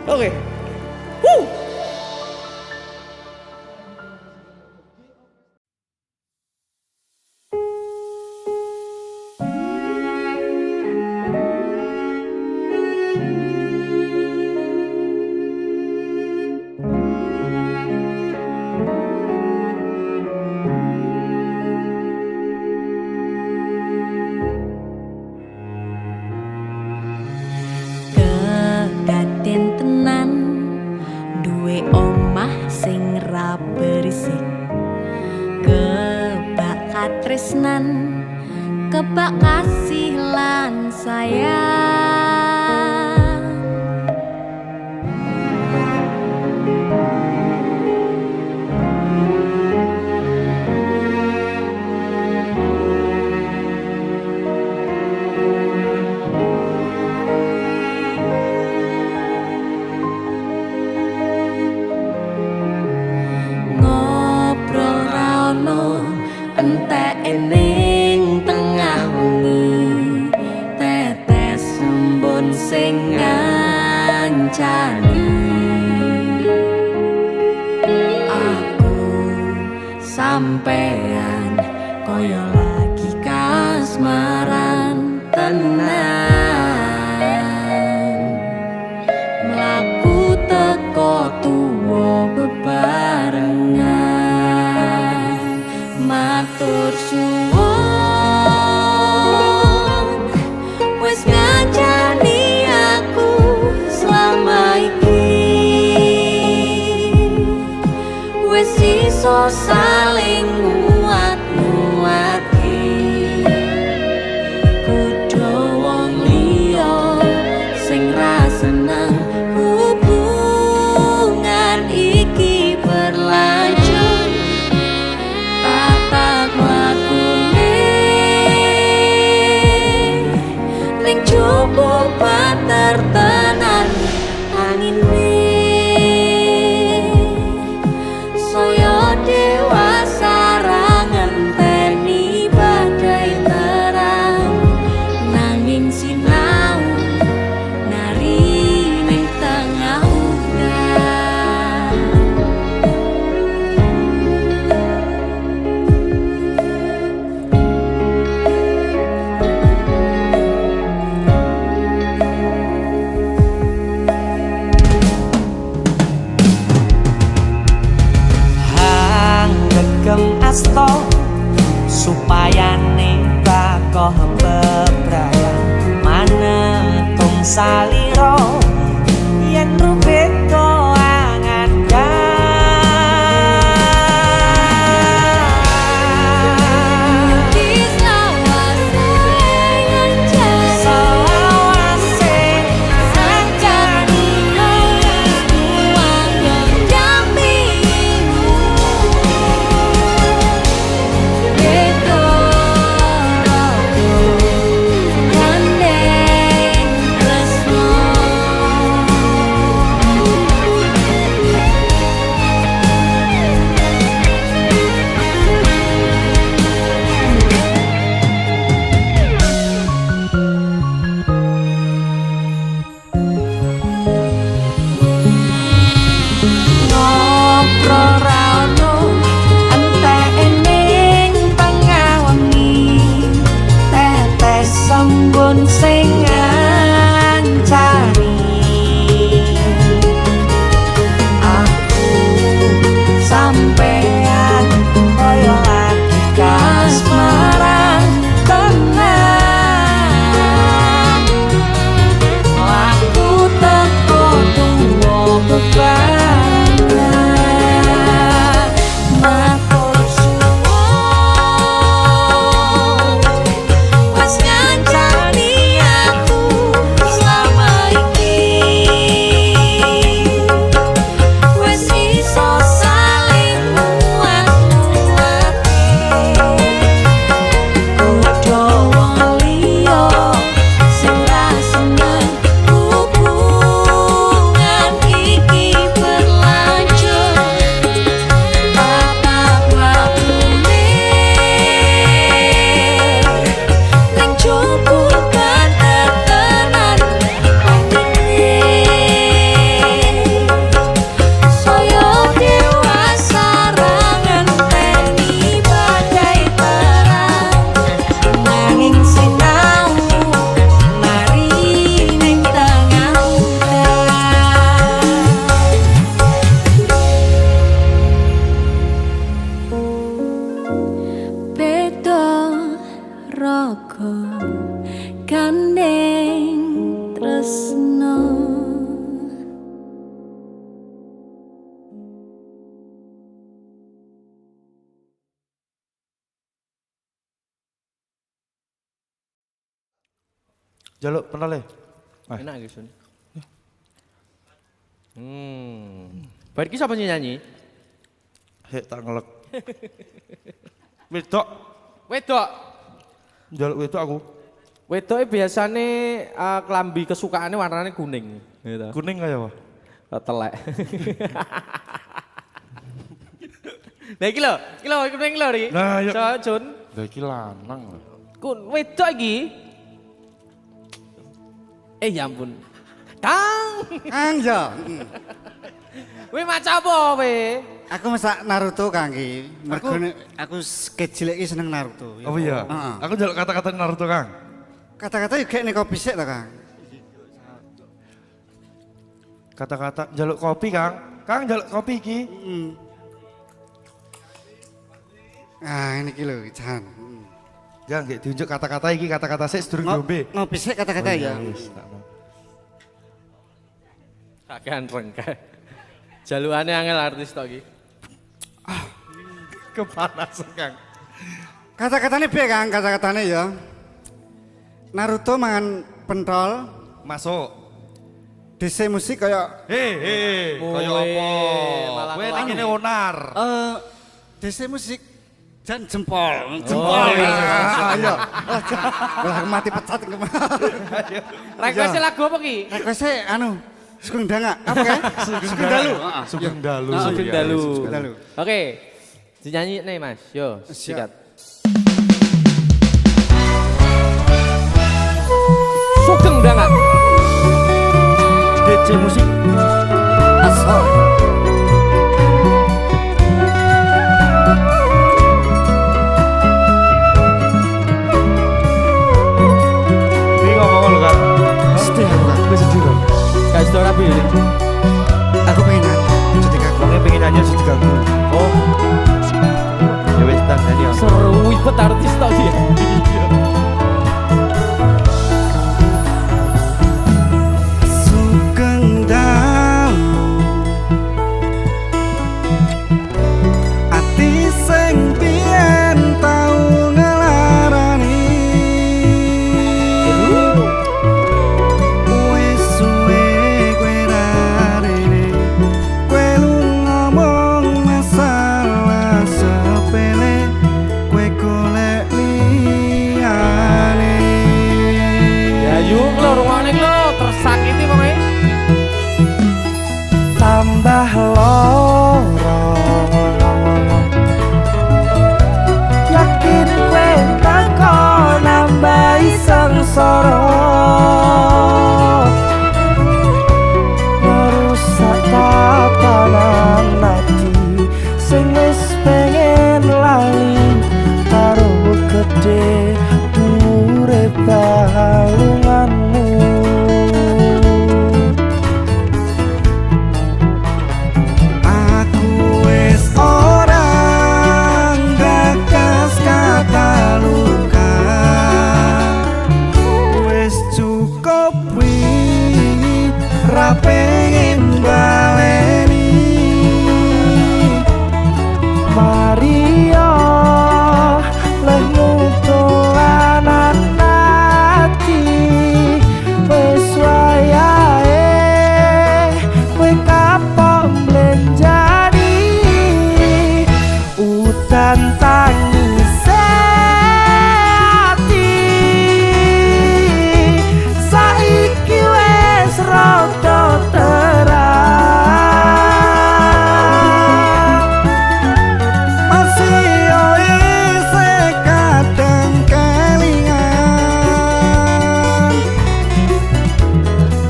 Oke. Woo. Kedaden tenan duwe omah sing ra berisik kebak katresnan kebak kasih lan sayang ngancani aku sampean koyo lagi kasmaran tenan mlaku teko tuwa bebarengan matur suwun wis ngancani aku selama iki wis iso saling nguat-nguati kudu wong liya sing ra seneng hubungan iki berlanjut tatak lakune ning jupuk pater tenan angine saya dewasa ra ngenteni badai terang nanging sinau nari ning tengah udan hang gegem asto supaya bakoh bebrayan manetung saliro yen rubeda angan sembun sing ngancani aku sampean koyo lagi kasmaran tenan aku teko tuwa bebarengan matur suwun wis ngancani aku selama iki wis iso saling nguat-nguati kudu wong liya sing ra seneng hubungan iki berlanjut tatap lakune ning jupuk pater tenan angine saya dewasa ra ngenteni badai terang nanging sinau nari ning tengah udan beda raga gandeng tresno Jaluk pernah le. Enak gitu. Baik iki sapa sing nyanyi? Hek tak ngelek. Wedok, Wedok. jaluk wedok aku. Wedoke biasane klambi kesukaane warnane kuning gitu. Kuning kaya apa? Telek. Nah iki lho kuning lho iki. Nah, yuk. Coba Jun. Lah iki lanang lho. Wedok iki. Ya ampun. Kang. Kang ya. Kowe maca apa kowe? Aku masak Naruto Kang iki. Mergo aku kecil iki seneng Naruto. Oh iya. Heeh. Aku njaluk kata-kata Naruto, Kang. Kata-kata juga nek kopi sik to Kang. Kata-kata njaluk kopi, Kang. Kang njaluk kopi iki. Ah ini iki lho Jan. Ya nggih diunjuk kata-kata iki, kata-kata sik sedurung diombe. Ngopi sik kata-kata ya. Wis, tak mau. Kakean rengke. Jalukane angel artis tok iki. Kepanasan, Kang. Kata-katane piye Kang? Kata-katane ya. Naruto mangan pentol, Masuk. DC musik kaya Kaya Woi, apa? malah Kowe ngelawan. ngene onar. DC musik jan jempol. iya. Lah mati pecat Request lagu apa ki? Request anu Sugeng Danga. Apa ya? Sugeng Dalu. Sugeng Dalu. Sugeng Dalu. Sugeng Dalu. Oke. Dinyanyi nih Mas. Yo, Siap. sikat. Sugeng Danga. DC musik. Asal. Iki ngomong lho, Kang. Sedih aku Kang. Wis sedih, Kang. Guys, Dora pilih. Aku pengen nyanyi ketika aku Wonge pengen nyanyi aja diganggu. Oh. Ya wis tak nyanyi. Seru ibet artis tok dia. Sugeng Dalu ati sing biyen tau ngelarani wis suwe kowe rarene kowe lu ngomong masalah sepele kowe golek liyane Ya yuk lo rungokne lo tersakiti pokoke. tambah loro yakin kowe teko nambahi sengsara merusak tatanan ati sing wis pengen lali karo gede urip balunganmu aku wis orang gagas kata luka wis cukup wi ra pengen baleni Maria lehmu tolanan ati wis wayahe kowe kapok mlenjani udan tangis ati saiki wis rada terang masih yo isih kadang kelingan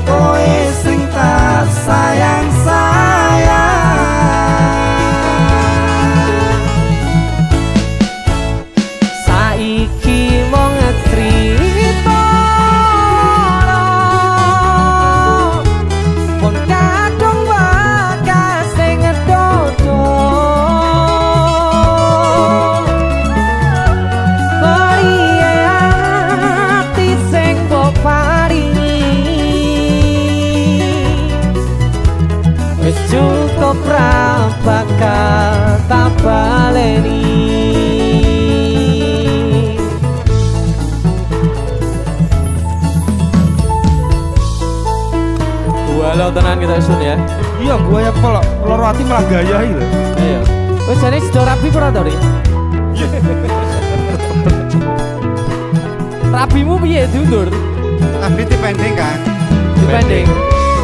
kowe sing tak sayang-sayang saiki mung cerita pun kadung bagas sing dodo koye ati sing mbok paringi wis cukup ra bakal tak baleni Walau tenan kita isun ya. Iya, gua ya kalau loro ati malah gaya iki lho. Ayo. Wis jane sido rapi ora to, Ri? Rapimu piye diundur? tapi dipending kan Dipending.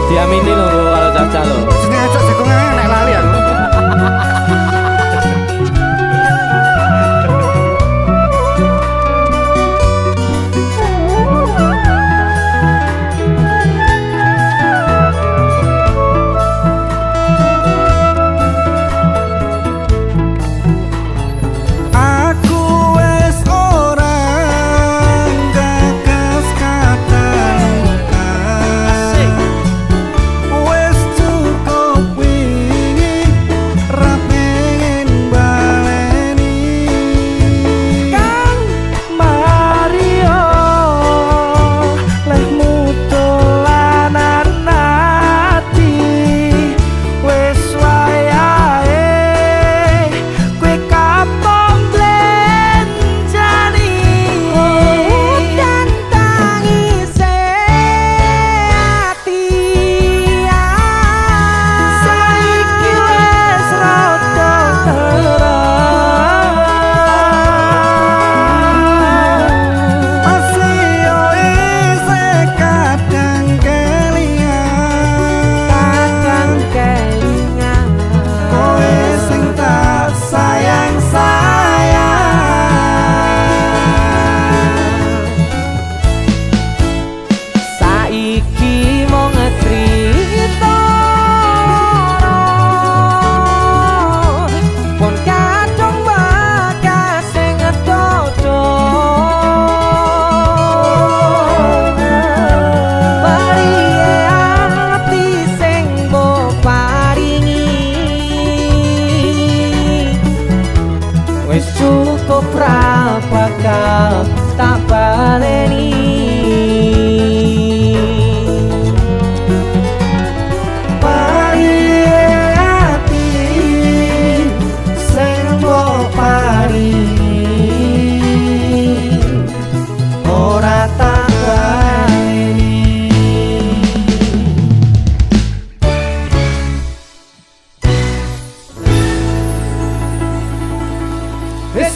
Diamini lho kalau caca lho. jeneng ajak jagongan nek lali aku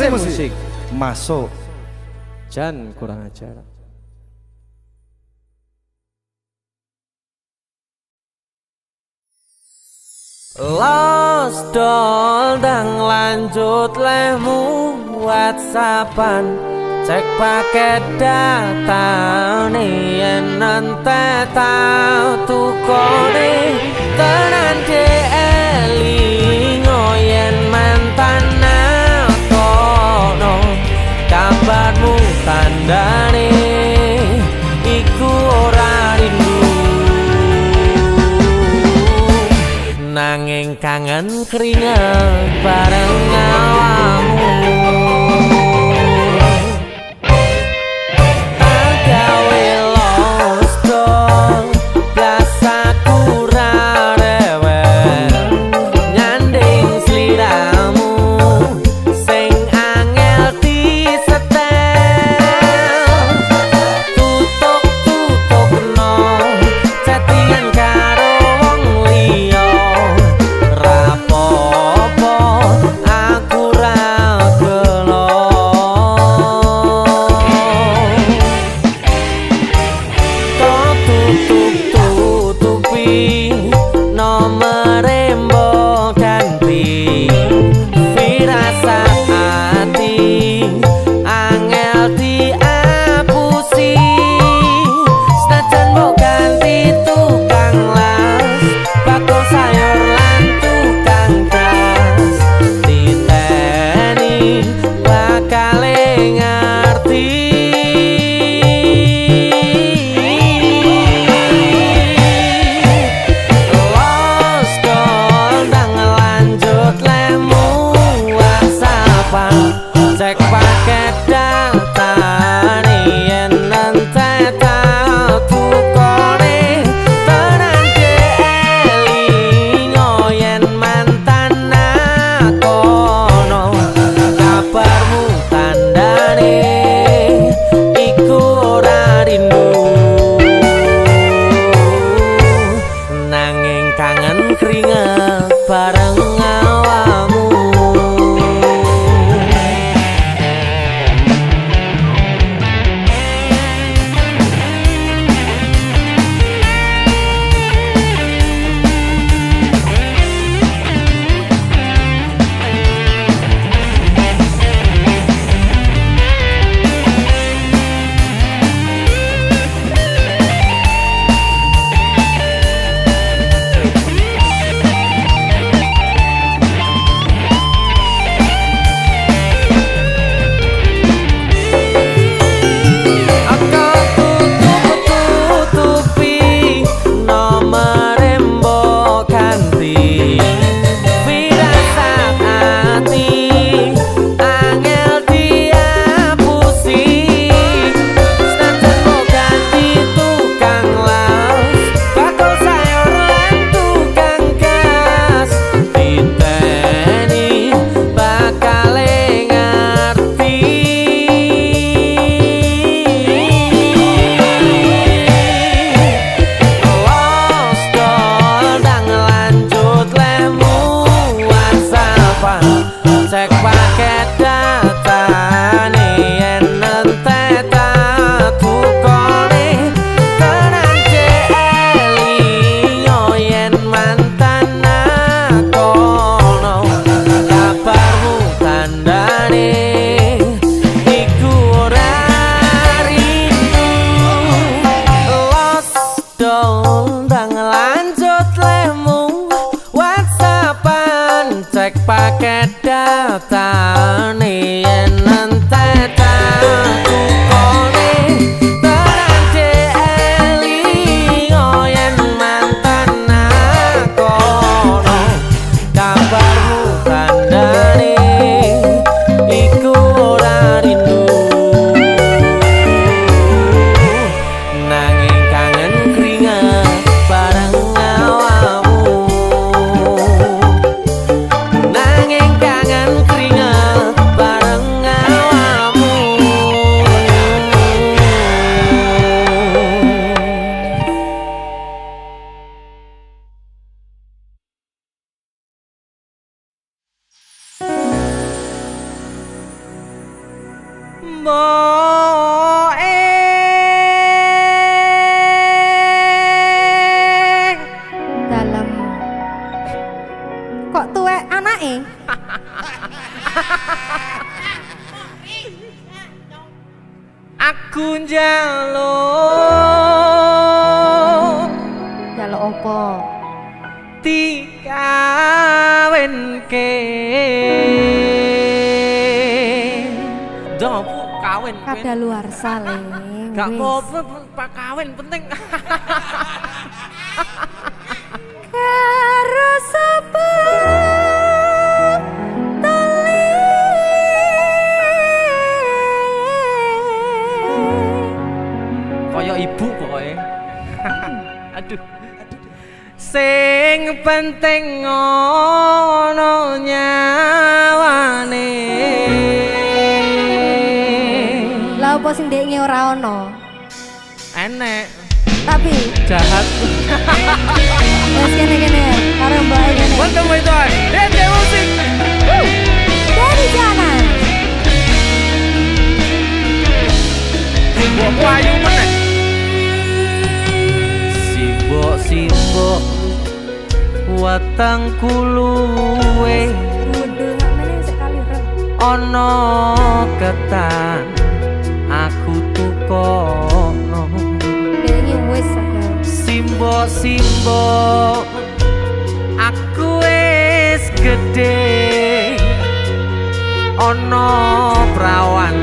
musik. Masuk. Jan kurang ajar. Lost doll dang lanjut lemu WhatsAppan cek paket data nih yen nanti tau tukone tenan de elingo yen mantan kono kabarmu tandane iku ora rindu nanging kangen keringet bareng awakmu agawe lost doll blasaku ra rewel nyanding sliramu sing angel disetel tutuk no chattingan karo wong liya rapopo aku ra gelo kok tutupi nomere mbok ganti firasat ati angel diapusi senajan mbok ganti tukang las bakul sayur lan tukang gas diteni bakal ngerti lost doll ndang lanjut lemu WhatsAppan cek paket data yen nanti tau tukone tenan de elingo yen mantan kono kabarmu tandane iku ora rindu nanging kangen keringet bareng awakmu tutupi nomere mbok ganti firasat ati angel diapusi senajan mbok ganti tukang las bakul sayur lan tukang gas diteni bakal ngerti lost doll ndang lanjut lemu WhatsAppan cek paket data yen nanti tau tukone tenan de elingo yen mantan kono kabarmu tandane iku ora rindu lost doll ndang lanjut lemu WhatsAppan cek paket data yen nanti tau tukone tenan de elingo yen mantan kono kabarmu tandane iku ora rindu nanging kangen keringet bareng awakmu nanging kangen keringet bareng awakmu Dalem. Kok tuwek anake? Aku njaluk Jaluk apa? dikawinke. Dong aku kawin. Kadaluarsa le. Gak Wis. apa-apa, Pak kawin penting. Karo sapa tali Kaya ibu pokoknya. Aduh. Sing penting ngono nyawane. Lah apa sing ndekne ora ono? Enek Tapi jahat. wis kene-kene karo mbak kene. Welcome my toy. DJ musik. Dari jalan. Mbok ayu meneh. Simbok watang kuluwe Gundul hak meneh sekali rem. ana ketan aku tukono. Ndekne wis sadar. Simbok aku wis gedhe ana prawan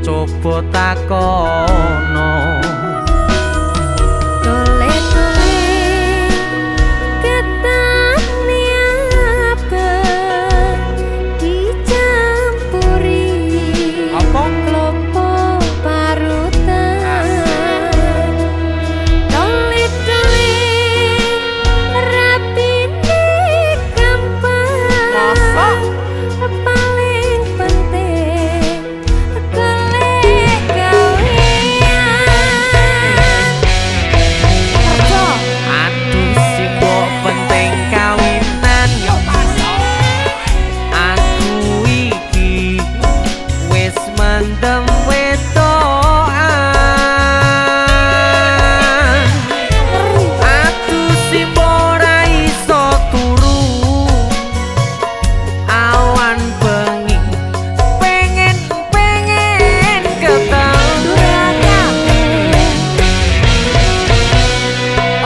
coba takono. Tole-tole ketane apa dicampuri Apa? klopo parutan. Tole-tole rapine gampang. Masa? Paling penting golek gawean. Kerja Aduh simbok penting kawinan. Aku iki wis mendem wedokan. Aduh simbok ora iso turu. Awan bengi pengen ketemu.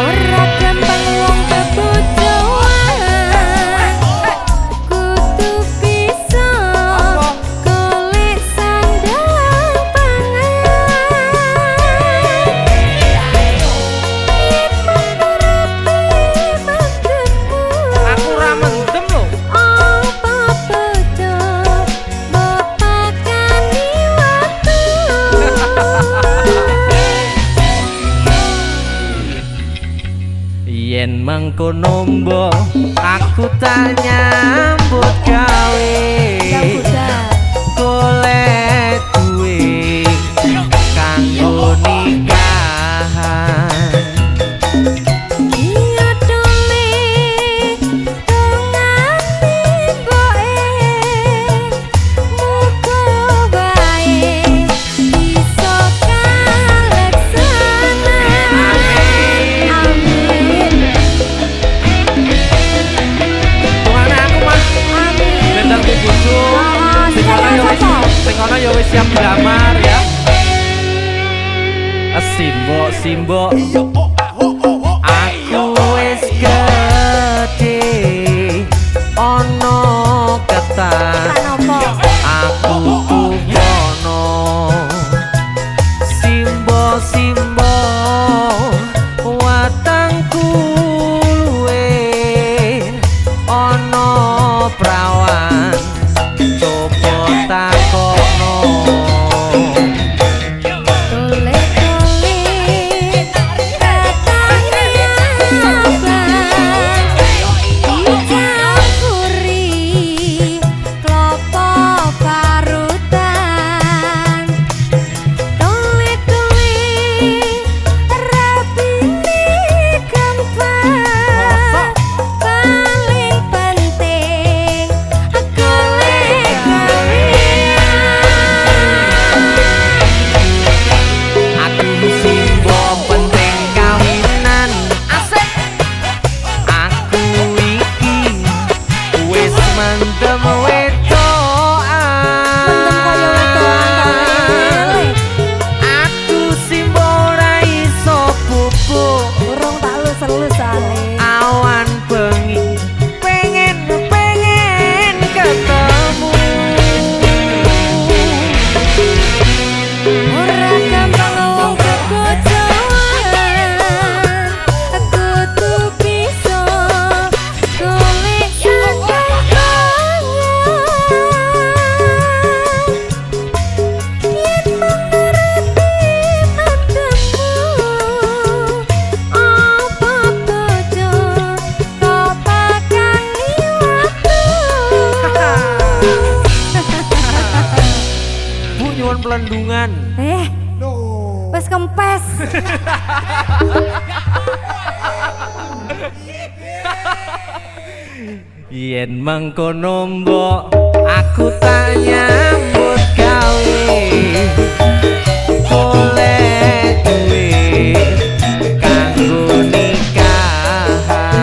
ora gampang wong kebojoan, kudu bisa golek sandang pangan. Yen menuruti maksudmu, Aku ora mendem lho. apa bojo mbok pakani watu. Yen mangkono mbok aku tak nyambut gawe. Yang budal. Golek duit kanggo nikahan. Iya dole dongane mboke muga bae iso kaleksana. Amin. Tungane aku mah Amin. bendang ku bojo. Sing ana ya wis siap dilamar ya. Simbok aku wis gedhe ana ketan. Napa? Aku tukono. Simbo watangku luwe ana prawan coba takono. Tole-tole pelendungan. Wes kempes. Yen mangkono mbok aku tak nyambut gawe golek duit kanggo nikahan.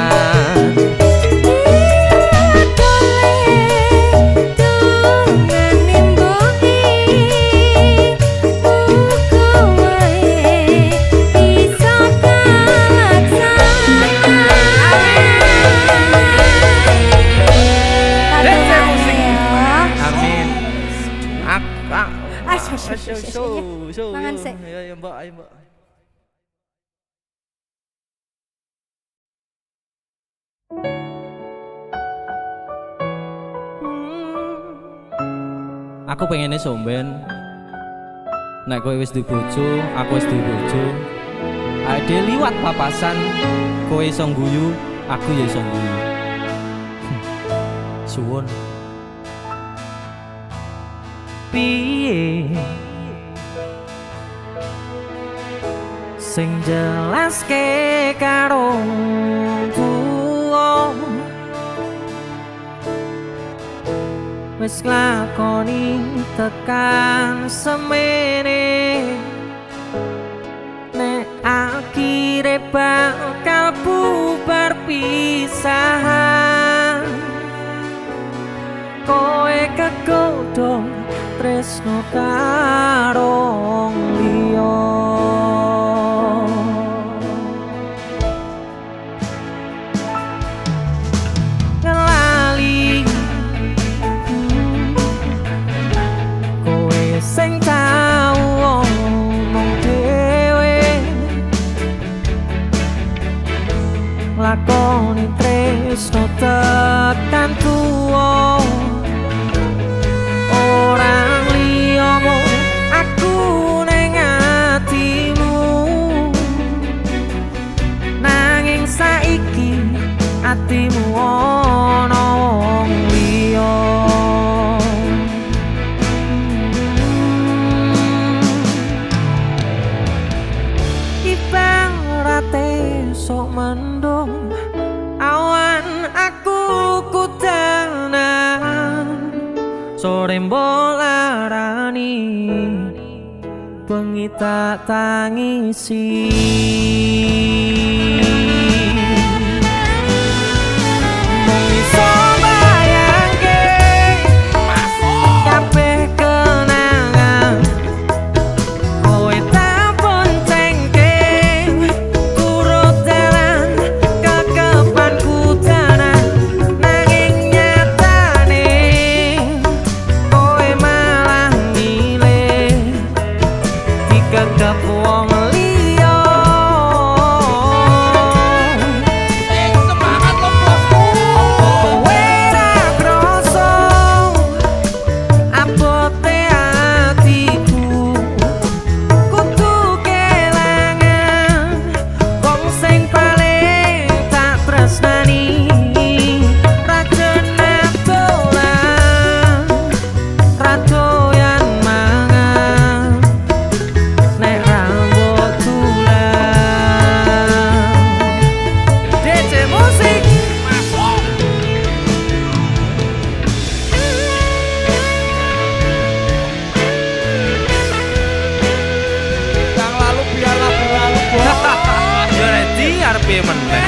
Amin. Mangan sik. Ya Mbak, ayo Mbak. Aku pengennya somben. Nek kowe wis duwe bojo, aku wis duwe bojo. Ade liwat papasan, kowe iso guyu, aku ya iso guyu. Suwun. Piye sing jelaske karo tuwa wis lakoni tekan semene nek akhire bakal bubar pisahan kowe kegodhong tresno karo liya ngelali kowe sing tau omong dhewe lakoni tresno tekan tuwa orang liyamu aku ning atimu nanging saiki atimu ana wong liya ibarate sok mendung awan aku kudanan sore mbolarani bengi tak tangisi mung iso bayangke kabeh kenangan kowe tak boncengke turut dalan kekepanku danan nanging nyatane kowe malah ngilih dikekep wong liya semangat lo bosku kowe ra kroso abote atiku kudu kelangan wong sing paling tak tresnani rajane dolan radoyan mangan nek rambut tulang DC musik yang lalu biarlah berlalu yo ready arep piye meneh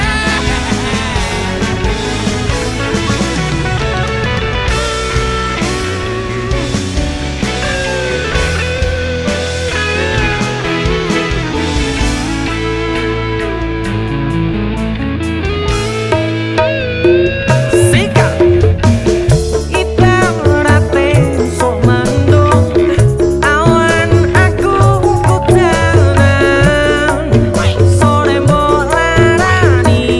Sika ibarate sok mendung awan aku kudanan sore mbolarani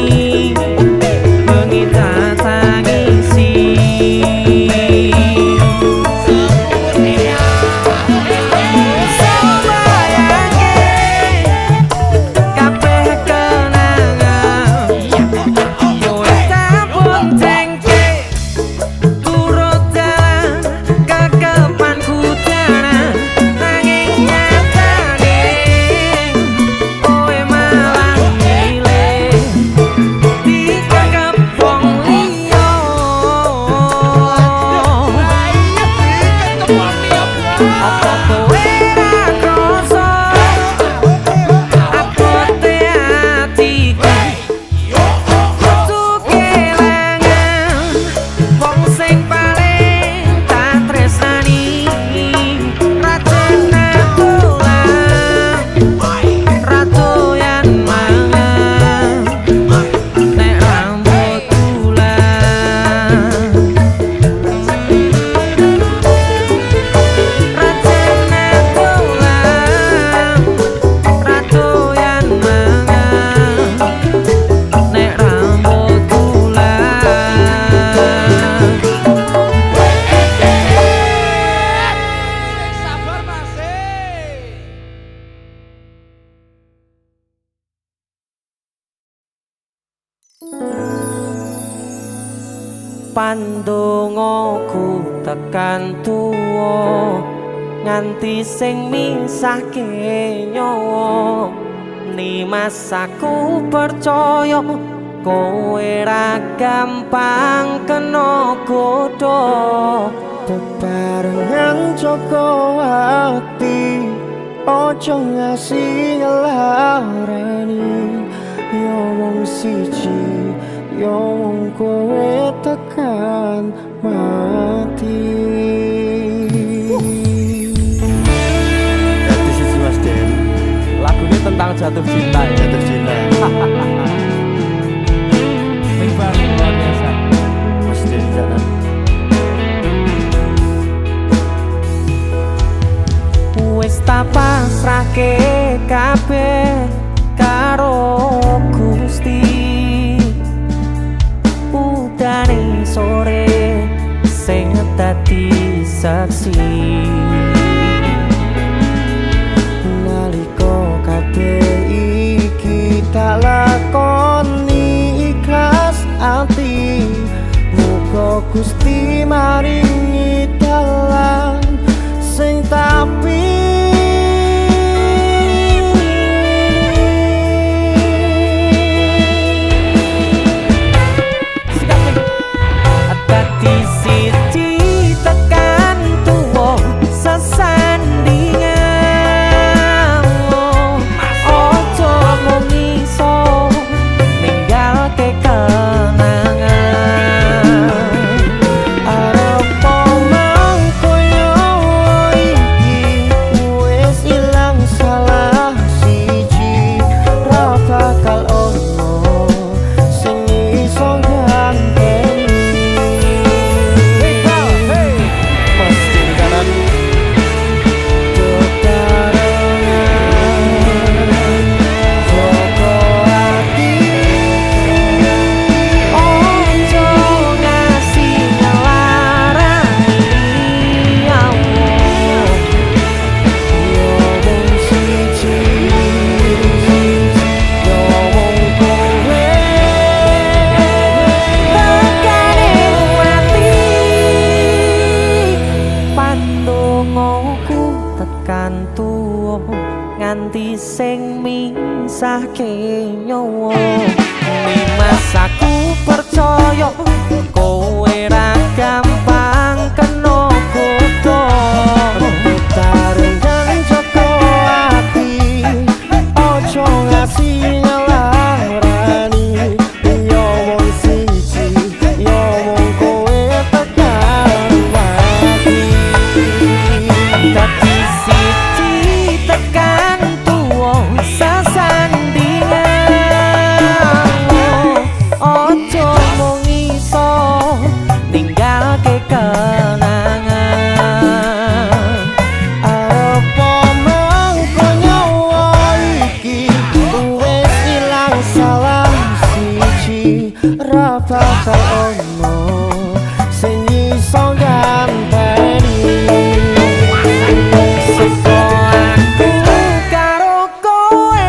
Pandongaku tekan tuwa nganti sing misahke nyawa. Nimas aku percaya kowe ra gampang kena godha. Bebarengan Joko ati ojo ngasih larani. Yo wong siji yo wong kowe tekan mati. Jadi sisi Mas Den. Lagunya tentang jatuh cinta ya. Jatuh cinta. Luar biasa. Mas Den di sana. Wis tak pasrahke kabeh karo Gusti. Udane sore sing dadi saksi. Nalika kabeh iki tak lakoni ikhlas ati. Muga Gusti maringi dalan sing tapi dadi siji tekan tuwa sesandingan. Ojo mung iso ninggalke kenangan. arep mangkoyo iki wis ilang salah siji. Ra bakal ono sing iso ganteni. Mas Den di kanan. Ojo ngasih ngelarani Allah. Yo wong siji yo wong kowe Tekane mati. Pandongaku tekan tuwa nganti sing misahke nyawa. Nimas aku percaya kowe ra gampang kena godha. Bebarengan Joko ati ojo ngasih ngelarani. Yo wong siji yo wong kowe tekan mati. Dadi siji tekan tuwa sesandingan. Ojo mung iso ninggalke kenangan. Arep mangko nyawa iki wis ilang salah siji. Ra bakal ono sing iso ganteni. Seko aku karo kowe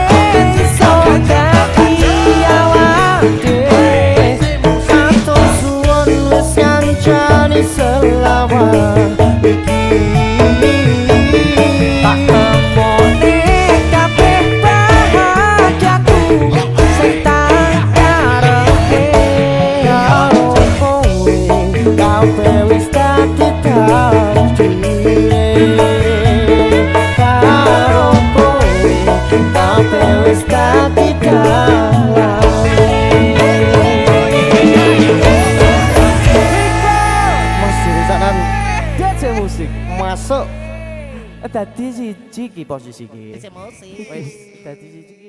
iso dadi awak dhewe. Atur suwun wis kancani selawat iki. Tak temone kabeh bahagiaku sing tak karepe. Karo kowe kabeh wis dadi takdire. Karo kowe kabeh wis dadi Mas Den di sana. DC musik. Masuk. Dadi siji ki posisi ki. DC musik. Wis dadi siji.